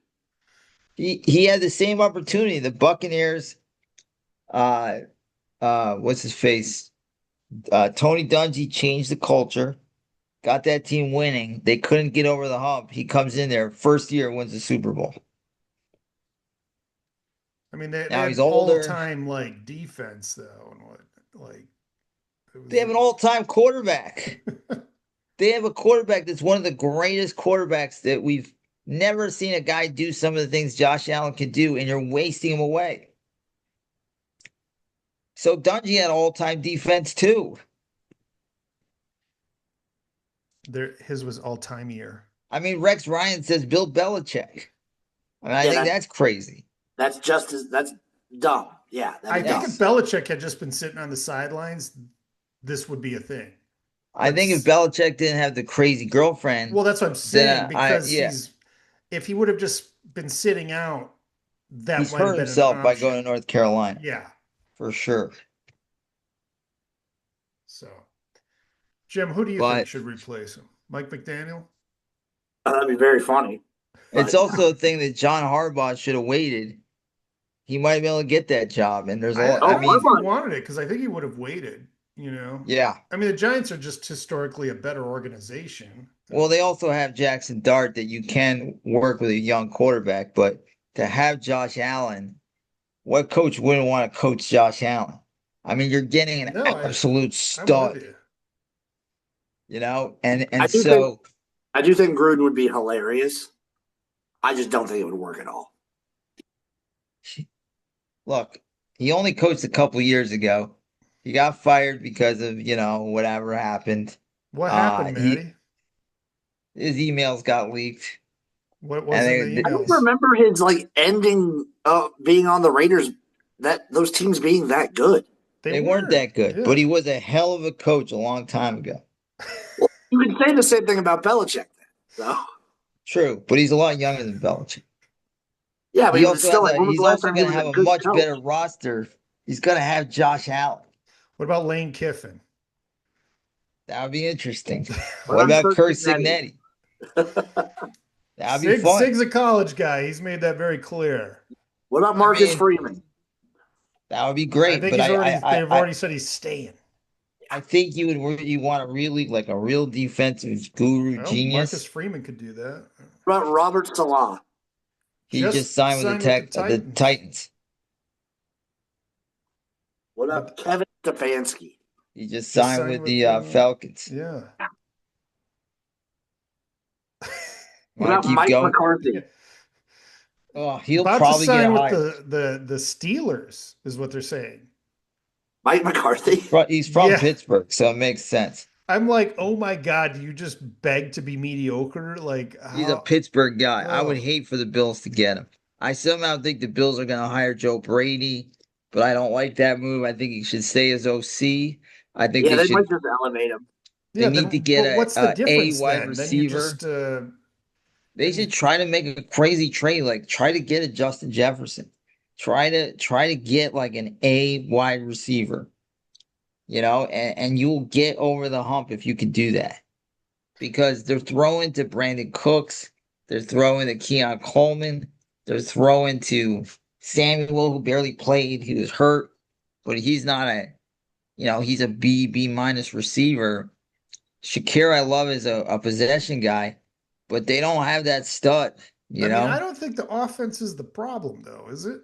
He had the same opportunity. The Buccaneers, what's his face? Tony Dungy changed the culture, got that team winning. They couldn't get over the hump. He comes in there, first year, wins the Super Bowl. I mean, they Now had he's older. all-time defense though, and They have an all-time quarterback. They have a quarterback that's one of the greatest quarterbacks that we've never seen a guy do some of the things Josh Allen can do, and you're wasting him away. So Dungy had all-time defense too. his was all-time year. I mean, Rex Ryan says Bill Belichick. I mean, I think that's crazy. That's dumb. Yeah, I think dumb. if Belichick had just been sitting on the sidelines, this would be a thing. I But think if Belichick didn't have the crazy girlfriend, well, that's what I'm saying then because yeah, if he would have just been sitting out, that he's might have hurt been an himself by going to option. North Carolina Yeah. for sure. So, Jim, who do you think But should replace him? Mike McDaniel? That'd be very funny. it's But also a thing that John Harbaugh should have waited. He might be able to get that job. And there's a lot. I I don't know if mean, he Harbaugh, wanted it because I think he would have waited. You know, yeah. I mean, the Giants are just historically a better organization. Well, they also have Jackson Dart that you can work with a young quarterback, but to have Josh Allen, what coach wouldn't want to coach Josh Allen? I mean, you're getting an No, absolute I'm with stud, you. and I and do think so I do think Gruden would be hilarious. I just don't think it would work at all. look, he only coached a couple years ago. He got fired because of, whatever happened. What happened, He Maddie? his emails got leaked, What and was in the I don't emails? remember his like ending being on the Raiders, that those teams being that good. They they weren't weren't. that good, but Yeah. he was a hell of a coach a long time ago. Well, you could say the same thing about Belichick then. So True, but he's a lot younger than Belichick. yeah, but He even also still, has like a when was the he's last also time he going to was a have a good much coach? better roster. He's going to have Josh Allen. What about Lane Kiffin? That would be interesting. What What about about Kirk Kirk Cignetti? Signetti? That would be fun. Sig's a college guy. He's made that very clear. What about I Marcus mean, Freeman? that would be I great. think But he's already. They've already said he's staying. I think you want a really like a real defensive guru Well, Marcus genius. Freeman could do that. What about Robert Salah? He just Just signed with signed with the the Titans. Titans. What about But Kevin Stefanski? He just just signed signed with with the the Falcons. yeah. What Want about to keep Mike going? Yeah. McCarthy? Oh, he'll About to probably get sign with hired. the Steelers is what they're saying. Mike McCarthy? He's from Yeah. Pittsburgh, so it makes sense. I'm like, oh my God, do you just beg to be mediocre? Like He's a how Pittsburgh guy. I would oh hate for the Bills to get him. I somehow think the Bills are going to hire Joe Brady, but I don't like that move. I think he should stay as OC. I think Yeah, they they should. might just elevate him. They yeah, need to then get but what's the a difference wide then? Then you receiver. just They should try to make a crazy trade, like try to get a Justin Jefferson. Try to get like an A wide receiver, and you'll get over the hump if you can do that. Because they're throwing to Brandon Cooks, they're throwing to Keon Coleman, they're throwing to Samuel, who barely played. He was hurt, but he's not he's a B minus receiver. Shakir, I love as a possession guy, but they don't have that stud, I you mean, I know? don't think the offense is the problem though, is it?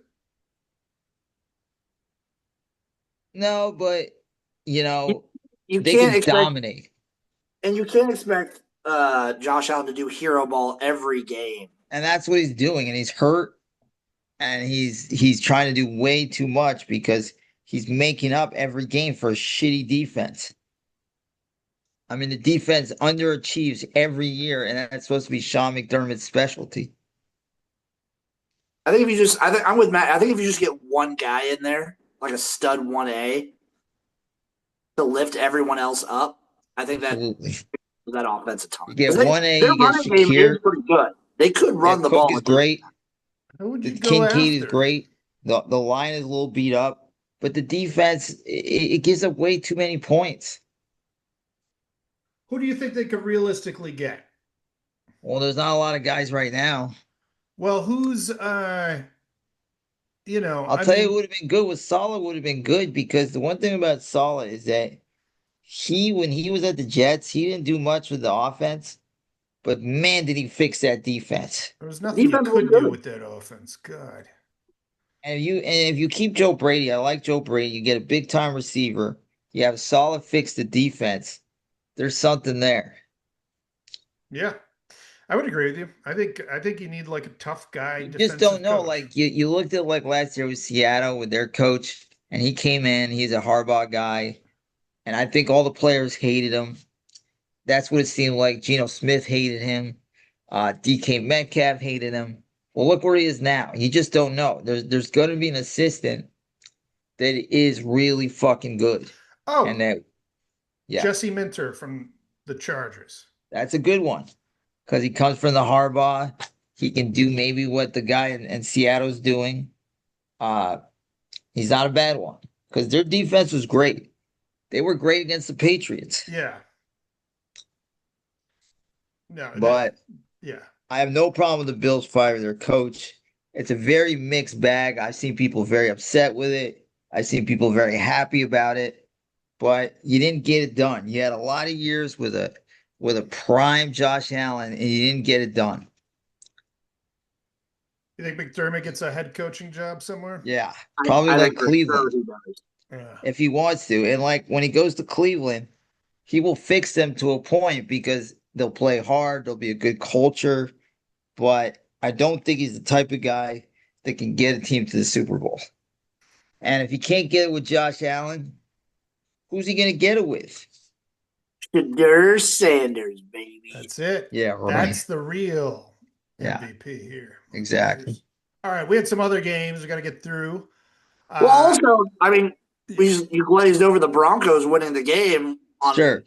No, but you You, know, you they can't can expect, dominate. and you can't expect Josh Allen to do hero ball every game. And that's what he's doing. And he's hurt and he's trying to do way too much because he's making up every game for a shitty defense. I mean, the defense underachieves every year, and that's supposed to be Sean McDermott's specialty. I think if you just, I think I'm with Matt. I think if you just get one guy in there, like a stud 1A, to lift everyone else up, I think Absolutely. that offense a ton. You Because get 1A, their you get running game is Shakir. pretty good. They could Yeah, run the Cook ball is with this. great. Who would The you go Kincaid is after? great. The line is a little beat up, but the defense it gives up way too many points. Who do you think they could realistically get? Well, there's not a lot of guys right now. Well, who's I'll I tell you, it mean, would have been good with Salah. Would have been good because the one thing about Salah is that when he was at the Jets, he didn't do much with the offense, but man, did he fix that defense. there was nothing you Defense was could do good. with that offense. God. And if you keep Joe Brady, I like Joe Brady. You get a big time receiver. You have a solid fix to defense. There's something there. Yeah. I would agree with you. I think you need like a tough guy You just don't defensive know. coach. Like you looked at like last year with Seattle with their coach, and he came in. He's a Harbaugh guy, and I think all the players hated him. That's what it seemed like. Geno Smith hated him. DK Metcalf hated him. Well, look where he is now. You just don't know. There's going to be an assistant that is really fucking good, and Oh, that Yeah, Jesse Minter from the Chargers. that's a good one because he comes from the Harbaugh. He can do maybe what the guy in Seattle's doing. Uh, he's not a bad one because their defense was great. They were great against the Patriots. Yeah. No, that But yeah. I have no problem with the Bills firing their coach. It's a very mixed bag. I've seen people very upset with it. I've seen people very happy about it. But you didn't get it done. You had a lot of years with a prime Josh Allen, and you didn't get it done. You think McDermott gets a head coaching job somewhere? Yeah, probably I like think for sure Cleveland he does. Yeah. if he wants to. And like when he goes to Cleveland, he will fix them to a point because they'll play hard. There'll be a good culture. But I don't think he's the type of guy that can get a team to the Super Bowl. And if he can't get it with Josh Allen, who's he going to get it with? Shadur Sanders, baby. That's it. Yeah, right. That's the real Yeah, MVP here. exactly. All right, we had some other games we got to get through. Well, also, I mean, you glazed over the Broncos winning the game on, Sure.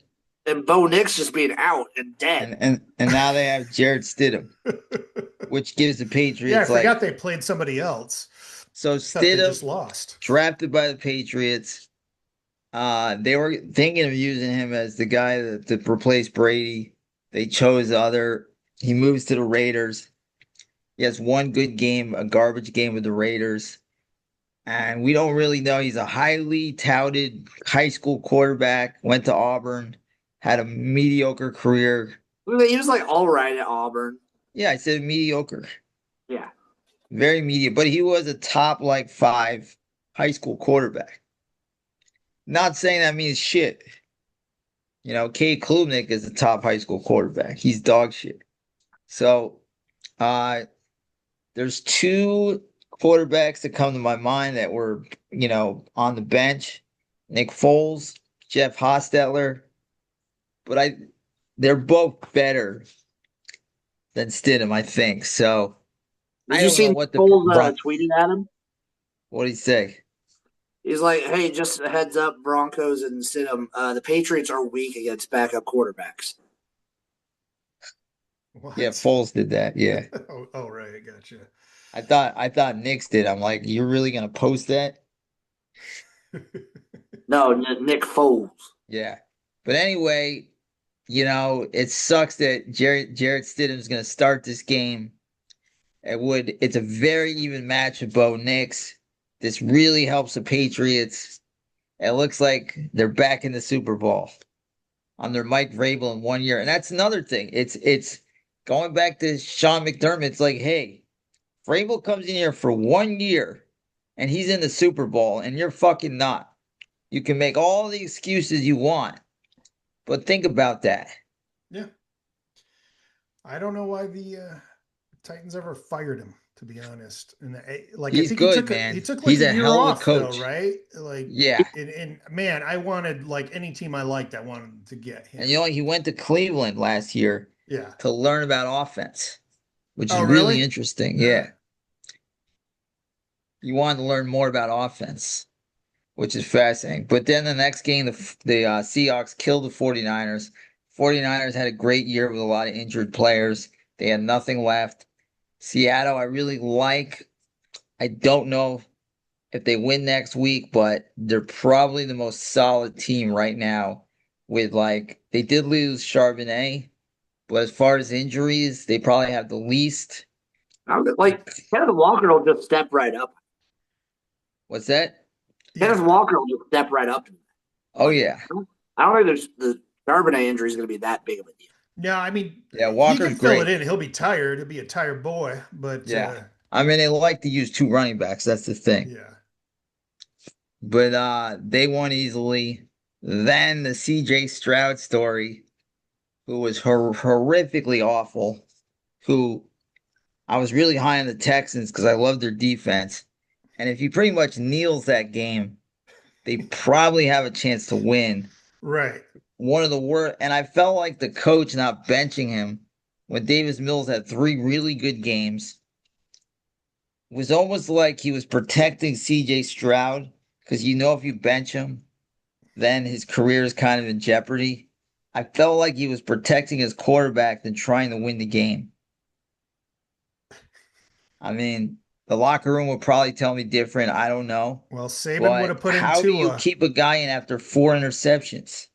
and Bo Nix just being out and dead. And now they have Jared Stidham, which gives the yeah, I Patriots forgot they played somebody else. So Except they just Stidham lost. drafted by the Patriots. They were thinking of using him as the guy to replace Brady. They chose other. He moves to the Raiders. He has one good game, a garbage game with the Raiders. And we don't really know. He's a highly touted high school quarterback, went to Auburn, had a mediocre career. He was like all right at Auburn. Yeah, I said mediocre. Yeah. Very mediocre. But he was a top like 5 high school quarterback. Not saying that means shit. You know, Cade Klubnik is the top high school quarterback. He's dog shit. So there's 2 quarterbacks that come to my mind that were, on the bench. Nick Foles, Jeff Hostetler. But they're both better than Stidham, I think. So Did I you don't see know Nick what the Foles tweeting at him? What did he say? He's like, "Hey, just a heads up, Broncos and Stidham. The Patriots are weak against backup quarterbacks." What? Yeah, Foles did that. Yeah. oh, right, I gotcha. I thought Knicks did. I'm like, you're really gonna post that? No, Nick Foles. Yeah. But anyway, it sucks that Jarrett Stidham's gonna start this game. It's a very even match with Bo Nix. This really helps the Patriots. It looks like they're back in the Super Bowl under Mike Vrabel in 1 year. And that's another thing. It's going back to Sean McDermott. It's like, hey, Vrabel comes in here for 1 year and he's in the Super Bowl and you're fucking not. You can make all the excuses you want, but think about that. Yeah. I don't know why the Titans ever fired him, to be honest. And He's I think good, man. he took like He's a a year hell of a off though, coach. right? Like Yeah. and man, I wanted like any team I liked, I wanted to get him. And he went to Cleveland last year Yeah. to learn about offense, which is Oh, really really? interesting. Yeah. You wanted to learn more about offense, which is fascinating. But then the next game, the Seahawks killed the 49ers. 49ers had a great year with a lot of injured players. They had nothing left. Seattle, I really like. I don't know if they win next week, but they're probably the most solid team right now. They did lose Charbonnet, but as far as injuries, they probably have the least. Like Kenneth Walker will just step right up. What's that? Kenneth Walker will just step right up. Oh yeah. I don't think there's the Charbonnet injury is going to be that big of a deal. No, I mean, Yeah, he Walker's can fill great. it in. He'll be tired. He'll be a tired boy, but Yeah. I mean, they like to use 2 running backs. That's the thing. yeah. But they won easily. Then the CJ Stroud story, who was horrifically awful, who I was really high on the Texans because I love their defense. And if he pretty much kneels that game, they probably have a chance to win. Right. One of the worst. And I felt like the coach not benching him when Davis Mills had 3 really good games was almost like he was protecting CJ Stroud because if you bench him, then his career is kind of in jeopardy. I felt like he was protecting his quarterback than trying to win the game. I mean, the locker room would probably tell me different. I don't know. Well, Saban would But have put in how do you Tua. keep a guy in after 4 interceptions?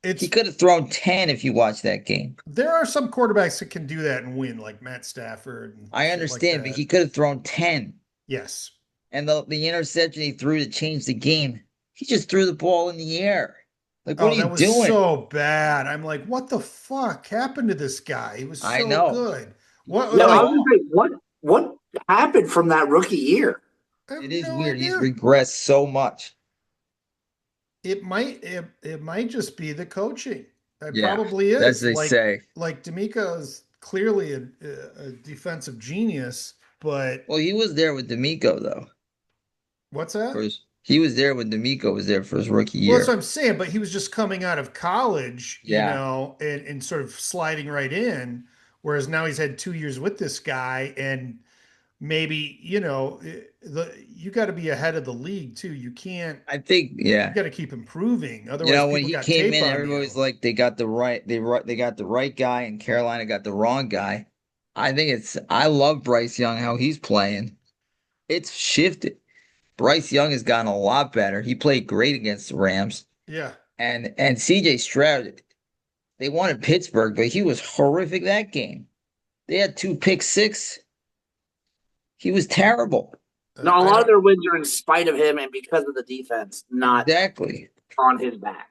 He It's could have thrown 10 if you watch that game. there are some quarterbacks that can do that and win, like Matt Stafford and I shit like understand, but that. he could have thrown 10. Yes. And the interception he threw to change the game, he just threw the ball in the air. Like, what Oh, are you that was doing? so bad. I'm like, what the fuck happened to this guy? He was I so know. good. He What threw No, the I like was ball. gonna say what happened from that rookie year? I have It is no weird. He's idea. regressed so much. It might just be the coaching. It Yeah, probably as is. they say. Like D'Amico is clearly a defensive genius, but Well, he was there with D'Amico though. what's that? He was there when D'Amico was there for his rookie Well, that's what year. I'm saying. But he was just coming out of college, Yeah, and sort of sliding right in. Whereas now he's had 2 years with this guy, and maybe you got to be ahead of the league too. You can't. I think. You Yeah, got to keep improving. you Otherwise, know when people he got came tape in, on everybody's you. like they got the right guy, and Carolina got the wrong guy. I think it's. I love Bryce Young how he's playing. It's shifted. Bryce Young has gotten a lot better. He played great against the Rams, Yeah. and CJ Stroud. They wanted Pittsburgh, but he was horrific that game. They had 2 pick six. He was terrible. No, a I lot of don't. their wins are in spite of him and because of the defense, not Exactly. on his back.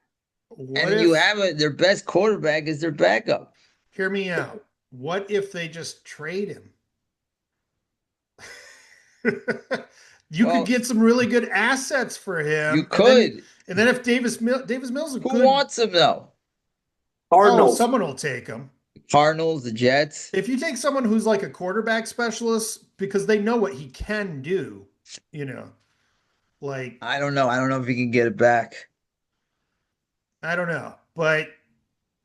What And you if? have their best quarterback is their backup. Hear me out. What if they just trade him? You could Well, get some really good assets for you him, could. and then if Davis Mills is a Who good, wants him though? oh, Cardinals. someone will take him. The Cardinals, the Jets. If you take someone who's like a quarterback specialist because they know what he can do, you know, like I don't know. I don't know if he can get it back. I don't know, but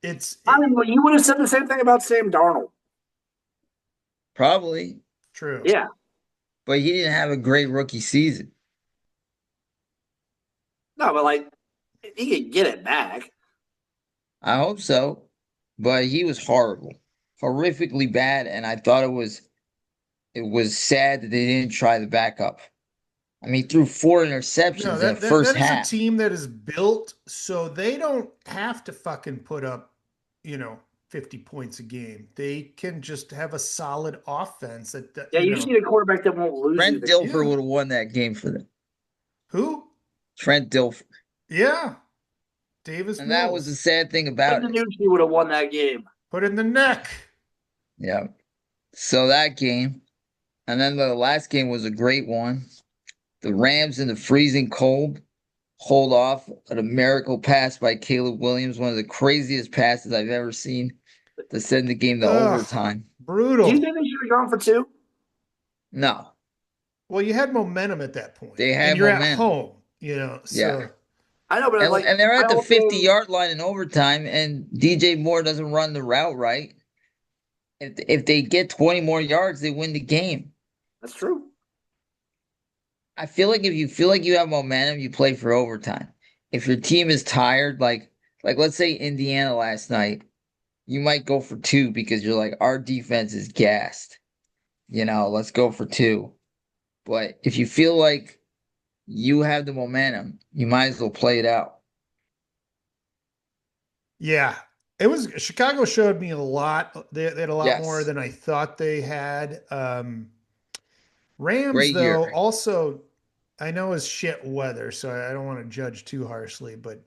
it's I mean, well, you would have said the same thing about Sam Darnold. Probably, true. Yeah. but he didn't have a great rookie season. No, but like he could get it back. I hope so, but he was horrible, horrifically bad, and I thought it was sad that they didn't try the backup. I mean, he threw 4 interceptions No, in the that first is a half. team that is built so they don't have to fucking put up, 50 points a game. They can just have a solid offense Yeah, you just need a quarterback that won't lose you Trent the Dilfer yeah. would have won that game for them. Who? Trent Dilfer. Yeah, Davis And that was the Mills. sad thing Ted about it. DiNucci would have won that game. Put in the neck. Yeah. So that game. And then the last game was a great one. The Rams in the freezing cold hold off a miracle pass by Caleb Williams, one of the craziest passes I've ever seen to send the game to Ugh, overtime. Do you brutal. think they should have gone for two? No, Well, you had momentum at that point, they and had you're at momentum. home, Yeah. so I know, but And, like and they're I at the also 50-yard line in overtime, and DJ Moore doesn't run the route right. If they get 20 more yards, they win the game. that's true. I feel like if you feel like you have momentum, you play for overtime. If your team is tired, like let's say Indiana last night, you might go for two because you're like, our defense is gassed. Let's go for two. But if you feel like you have the momentum, you might as well play it out. yeah. It was Chicago showed me a lot. They had a lot more Yes. than I thought they had. Rams, Great year. though, also I know is shit weather, so I don't want to judge too harshly, but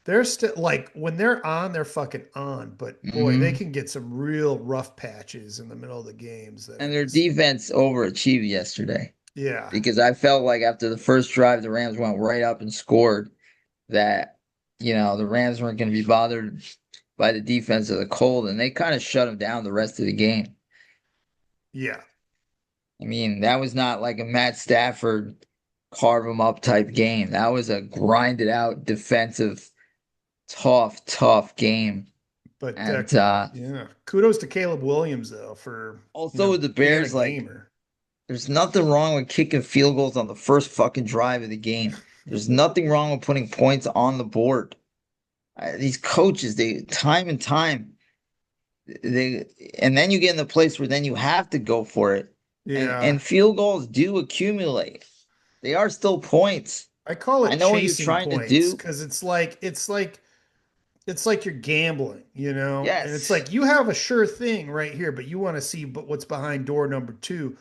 they're still like when they're on, they're fucking on. But boy, they Hmm. can get some real rough patches in the middle of the games that And are their just defense overachieved yesterday yeah. because I felt like after the first drive, the Rams went right up and scored that, the Rams weren't going to be bothered by the defense of the cold, and they kind of shut them down the rest of the game. Yeah. I mean, that was not like a Matt Stafford carve them up type game. That was a grinded out defensive, tough game. But And yeah, kudos to Caleb Williams though for also with the being a Bears, like gamer. there's nothing wrong with kicking field goals on the first fucking drive of the game. There's nothing wrong with putting points on the board. These coaches, they time and time, they and then you get in the place where then you have to go for it. Yeah. And field goals do accumulate. They are still points. I call I it know what you're chasing trying to points do. because it's like you're gambling, and it's Yes, like you have a sure thing right here, but you want to see but what's behind door number two.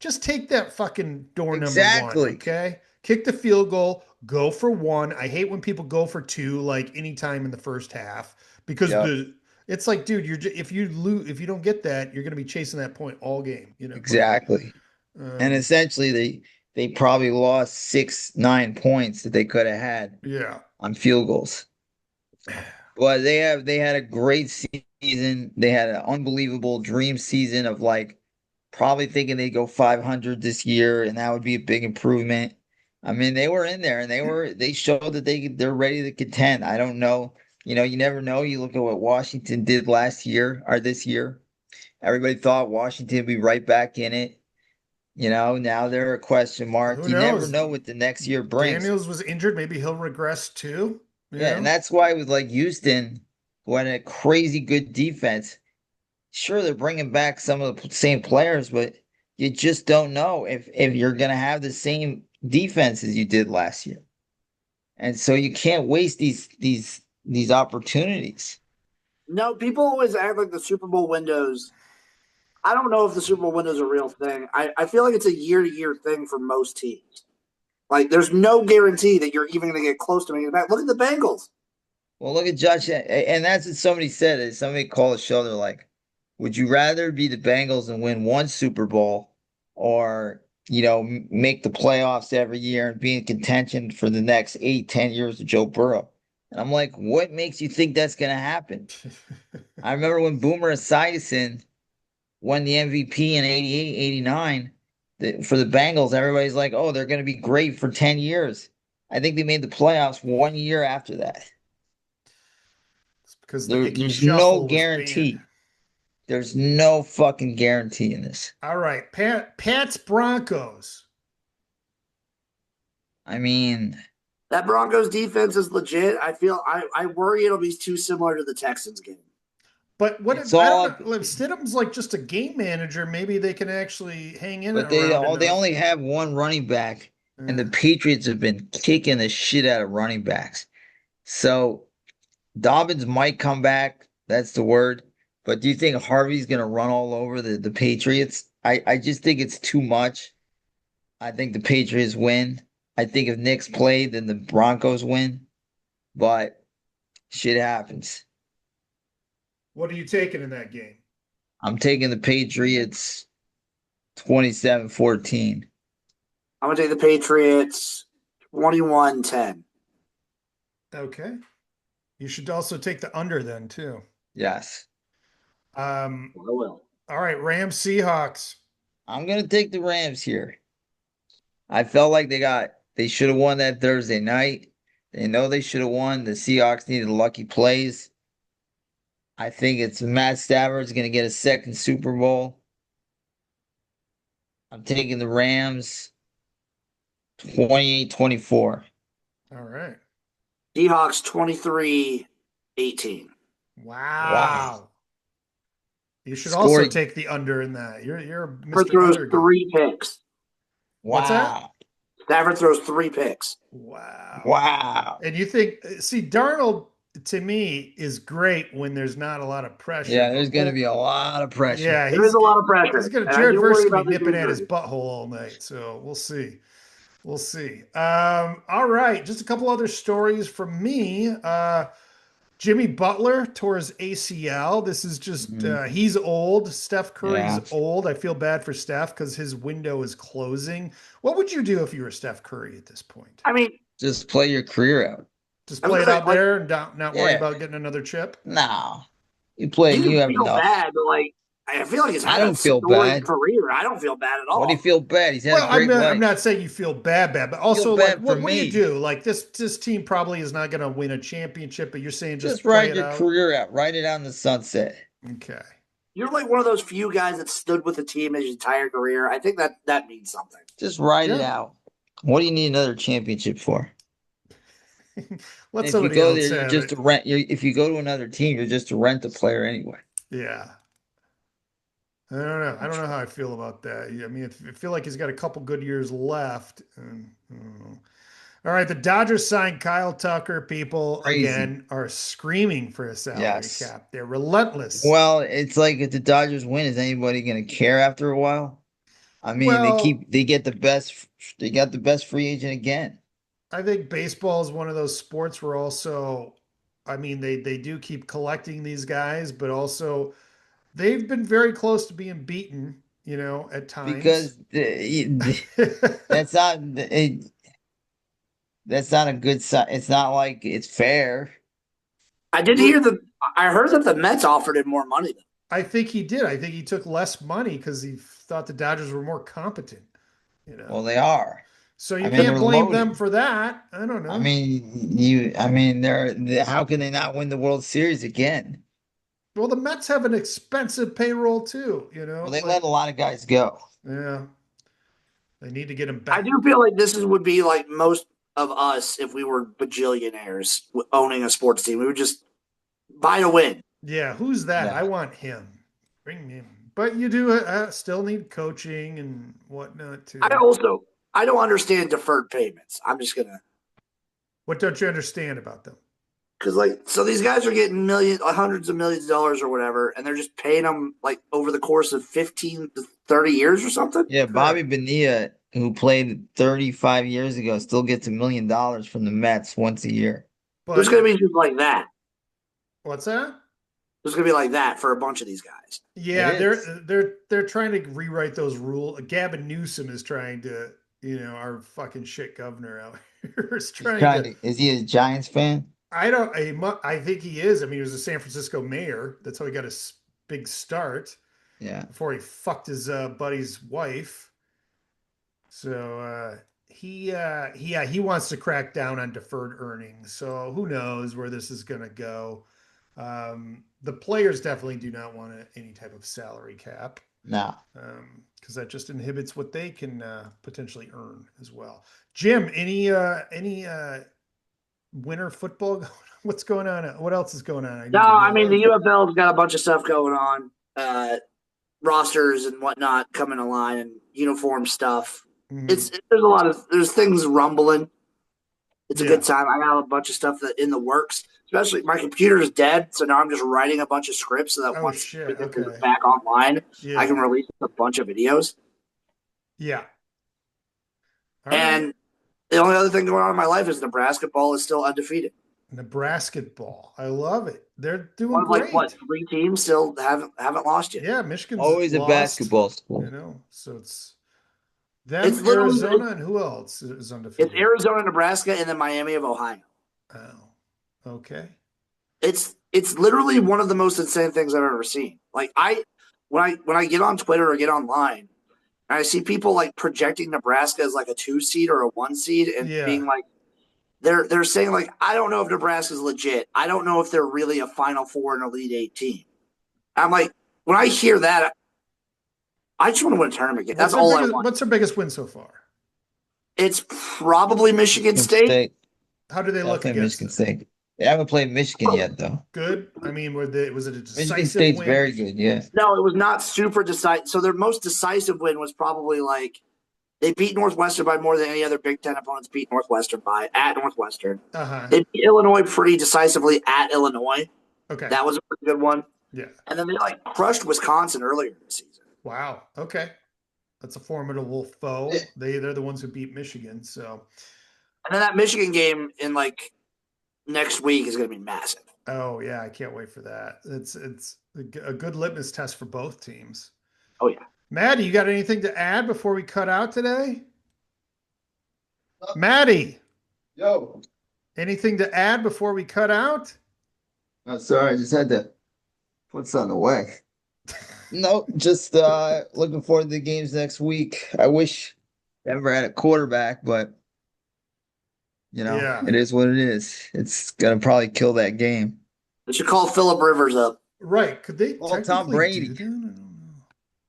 Just take that fucking door number one, exactly. okay? Kick the field goal, go for one. I hate when people go for two, like anytime in the first half, because Yep, it's like, dude, if you lose, if you don't get that, you're gonna be chasing that point all game, But exactly. And um, essentially they probably lost 6, 9 points that they could have had yeah, on field goals. But they had a great season. They had an unbelievable dream season of like probably thinking they'd go 500 this year, and that would be a big improvement. I mean, they were in there and they showed that they're ready to contend. I don't know. You never know. You look at what Washington did last year or this year. Everybody thought Washington would be right back in it. Now they're a question mark. who You never knows? know what the next year brings. Daniels was injured. Maybe he'll regress too. You Yeah, and know? that's why with like Houston, who had a crazy good defense, sure they're bringing back some of the same players, but you just don't know if you're going to have the same defense as you did last year. And so you can't waste these opportunities. No, people always act like the Super Bowl windows. I don't know if the Super Bowl window is a real thing. I feel like it's a year to year thing for most teams. Like, there's no guarantee that you're even going to get close to making it back. Look at the Bengals. Well, look at Josh, and that's what somebody said. Somebody called the show. They're like, "Would you rather be the Bengals and win one Super Bowl, or make the playoffs every year and be in contention for the next 8, 10 years of Joe Burrow?" And I'm like, "What makes you think that's going to happen?" I remember when Boomer Esiason won the MVP in 88, 89 for the Bengals. Everybody's like, "Oh, they're going to be great for 10 years." I think they made the playoffs one year after that. It's because the Icky There's no Shuffle was banned. guarantee. There's no fucking guarantee in this. All right, Pat's Broncos. I mean, That Broncos defense is legit. I worry it'll be too similar to the Texans game. But what it's if I don't all up, know if Stidham's like just a game manager? Maybe they can actually hang in but around they enough. only have one running back, and the Yeah. Patriots have been kicking the shit out of running backs. So Dobbins might come back. That's the word. But do you think Harvey's gonna run all over the Patriots? I just think it's too much. I think the Patriots win. I think if Knicks played, then the Broncos win. But shit happens. What are you taking in that game? I'm taking the Patriots 27-14. I'm going to take the Patriots 21-10. Okay. You should also take the under then too. Yes. Um. I will. All right, Rams Seahawks. I'm gonna take the Rams here. I felt like they should have won that Thursday night. They know they should have won. The Seahawks needed lucky plays. I think it's Matt Stafford's gonna get a second Super Bowl. I'm taking the Rams 28-24. All right. Seahawks 23-18. Wow. Wow. You should also Scored. take the under in that. You're Stafford Mr. throws Under guy. 3 picks. What's that? Wow. Stafford throws 3 picks. Wow. Wow. And you think, see, Darnold to me is great when there's not a lot of pressure. Yeah, there's gonna be a lot of pressure. Yeah, There is a lot of he's pressure. gonna And I Jared do Verse worry gonna about be the nipping at his injury. butthole all night. So we'll see. We'll see. All right, just a couple other stories from me. Jimmy Butler tore his ACL. This is just Mhm. he's old. Steph Curry's Yeah. old. I feel bad for Steph because his window is closing. What would you do if you were Steph Curry at this point? I mean, Just play your career out. Just I was play it gonna say, out like, there and not worry Yeah. about getting another chip? No. You play, you you can have feel enough. bad, but like, I feel like he's I had a don't feel storied bad. career. I don't feel bad at What do you all. feel bad? He's had a Well, I'm great not, I'm life. not saying you feel bad, but Feel also like bad for what do you me. do? Like this team probably is not going to win a championship, but you're saying Just just play ride it your out. career out. Ride it out in the sunset. Okay. You're like one of those few guys that stood with the team his entire career. I think that means something. Just ride it Yeah. out. What do you need another championship for? Let If you somebody go else there, you're have just it. to rent. If you go to another team, you're just to rent a player anyway. Yeah. I don't know. I don't know how I feel about that. I mean, I feel like he's got a couple good years left. And, I don't know. All right, the Dodgers signed Kyle Tucker. People Crazy. again are screaming for a salary Yes. cap. They're relentless. Well, it's like if the Dodgers win, is anybody going to care after a while? I mean, Well, they get the best, they got the best free agent again I think baseball is one of those sports where also, I mean, they do keep collecting these guys, but also they've been very close to being beaten, at times. because that's not that's not a good sign. It's not like it's fair. I did Well, hear that. I heard that the Mets offered him more money. Though. I think he did. I think he took less money because he thought the Dodgers were more competent, you know. Well, they are. So I you mean, can't they're blame them loaded. for that. I don't I know. mean, how can they not win the World Series again? Well, the Mets have an expensive payroll too, Well, they let like a lot of guys go yeah, they need to get him I back. do feel like would be like most of us if we were bajillionaires owning a sports team. We would just buy to win. Yeah, who's that? I Yeah. want him. Bring him. But you do still need coaching and whatnot I too. also I don't understand deferred payments. I'm just gonna What don't you understand about them? because so these guys are getting hundreds of millions of dollars or whatever, and they're just paying them like over the course of 15 to 30 years or something. Yeah, Bobby Correct. Bonilla, who played 35 years ago, still gets $1 million from the Mets once a year. There's But gonna be just like that. what's that? There's gonna be like that for a bunch of these guys. It Yeah, is. they're trying to rewrite those rules. Gavin Newsom is trying to, our fucking shit governor out here is He's trying trying to. to, is he a Giants fan? I don't. I think he is. I mean, he was a San Francisco mayor. That's how he got his big start Yeah. before he fucked his buddy's wife. So he wants to crack down on deferred earnings. So who knows where this is going to go? The players definitely do not want any type of salary cap No. because that just inhibits what they can potentially earn as well. Jim, any winter football? What's going on? What else is going on? I No, need to I know mean the about. UFL's got a bunch of stuff going on, rosters and whatnot coming online, and uniform stuff. Mhm. There's things rumbling. It's a good Yeah. time. I got a bunch of stuff that in the works. Especially my computer is dead, so now I'm just writing a bunch of scripts so that Oh once shit. it is Okay. back online, I can Yeah. release a bunch of videos. Yeah. All right. And the only other thing going on in my life is Nebraska ball is still undefeated. Nebraska ball. I love it. They're doing One of like what great. three teams still haven't lost yet. Yeah, Michigan's Always a lost, basketball school. so it's them, It's literally Arizona, and who else is it's undefeated? Arizona, Nebraska, and then Miami of Ohio. Oh, okay. It's literally one of the most insane things I've ever seen. Like when I get on Twitter or get online and I see people like projecting Nebraska as like a 2 seed or a 1 seed and being Yeah. like they're saying like I don't know if Nebraska's legit. I don't know if they're really a Final Four and Elite Eight team. I'm like when I hear that, I just want to win a tournament game. That's all I want. What's their biggest win so far? It's probably Michigan Michigan State. State. How do they look Definitely against Michigan them? State. They haven't played Michigan yet, though. Good. I mean, was it a Michigan decisive State's win? very good, yeah. No, it was not super decisive. So their most decisive win was probably like they beat Northwestern by more than any other Big Ten opponents beat Northwestern by at Northwestern. Uh-huh. They beat Illinois pretty decisively at Illinois. Okay. That was a pretty good one. Yeah. And then they like crushed Wisconsin earlier this season. Wow. Okay. That's a formidable foe. They're the ones who beat Michigan. So, And then that Michigan game in like next week is going to be massive. oh yeah, I can't wait for that. It's a good litmus test for both teams. Oh yeah. Maddie, you got anything to add before we cut out today? Maddie, Yo. anything to add before we cut out? Oh, sorry, I just had to put something away. No, just looking forward to the games next week. I wish Denver had a quarterback, but Yeah. it is what it is. It's gonna probably kill that game. They should call Philip Rivers up. Right. Could they Well, Tom technically Brady. do that? I don't know.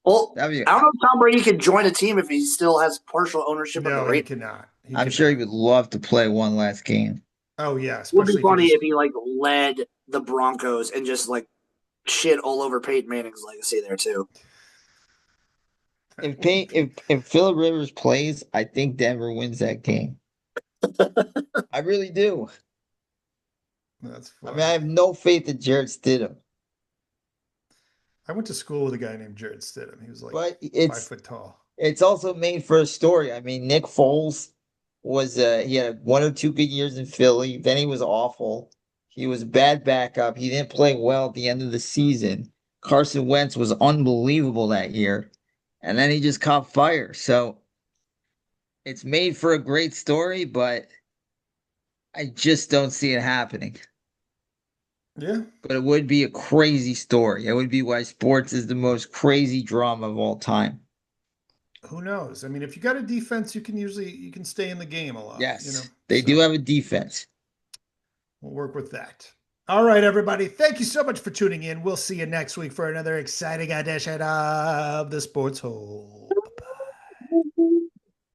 Well, That'd be, I don't know if Tom Brady could join a team if he still has partial ownership of the No, he Raiders. cannot. He I'm cannot. sure he would love to play one last game. Oh yeah, Would be especially if he funny just if he like led the Broncos and just like shit all over Peyton Manning's legacy there too. that If would be if Phillip Rivers plays, I think Denver wins that game. I really do. that's I mean, I funny. have no faith in Jared Stidham, I went to school with a guy named Jared Stidham. He was like but 5 foot tall. it's also made for a story. I mean, Nick Foles was he had 1 or 2 good years in Philly. Then he was awful. He was a bad backup. He didn't play well at the end of the season. Carson Wentz was unbelievable that year, and then he just caught fire. So it's made for a great story, but I just don't see it happening. Yeah. But it would be a crazy story. It would be why sports is the most crazy drama of all time. Who knows? I mean, if you got a defense, you can stay in the game a lot, you know. Yes, they do So have a defense. we'll work with that. All right, everybody. Thank you so much for tuning in. We'll see you next week for another exciting edition of the Sports Hole.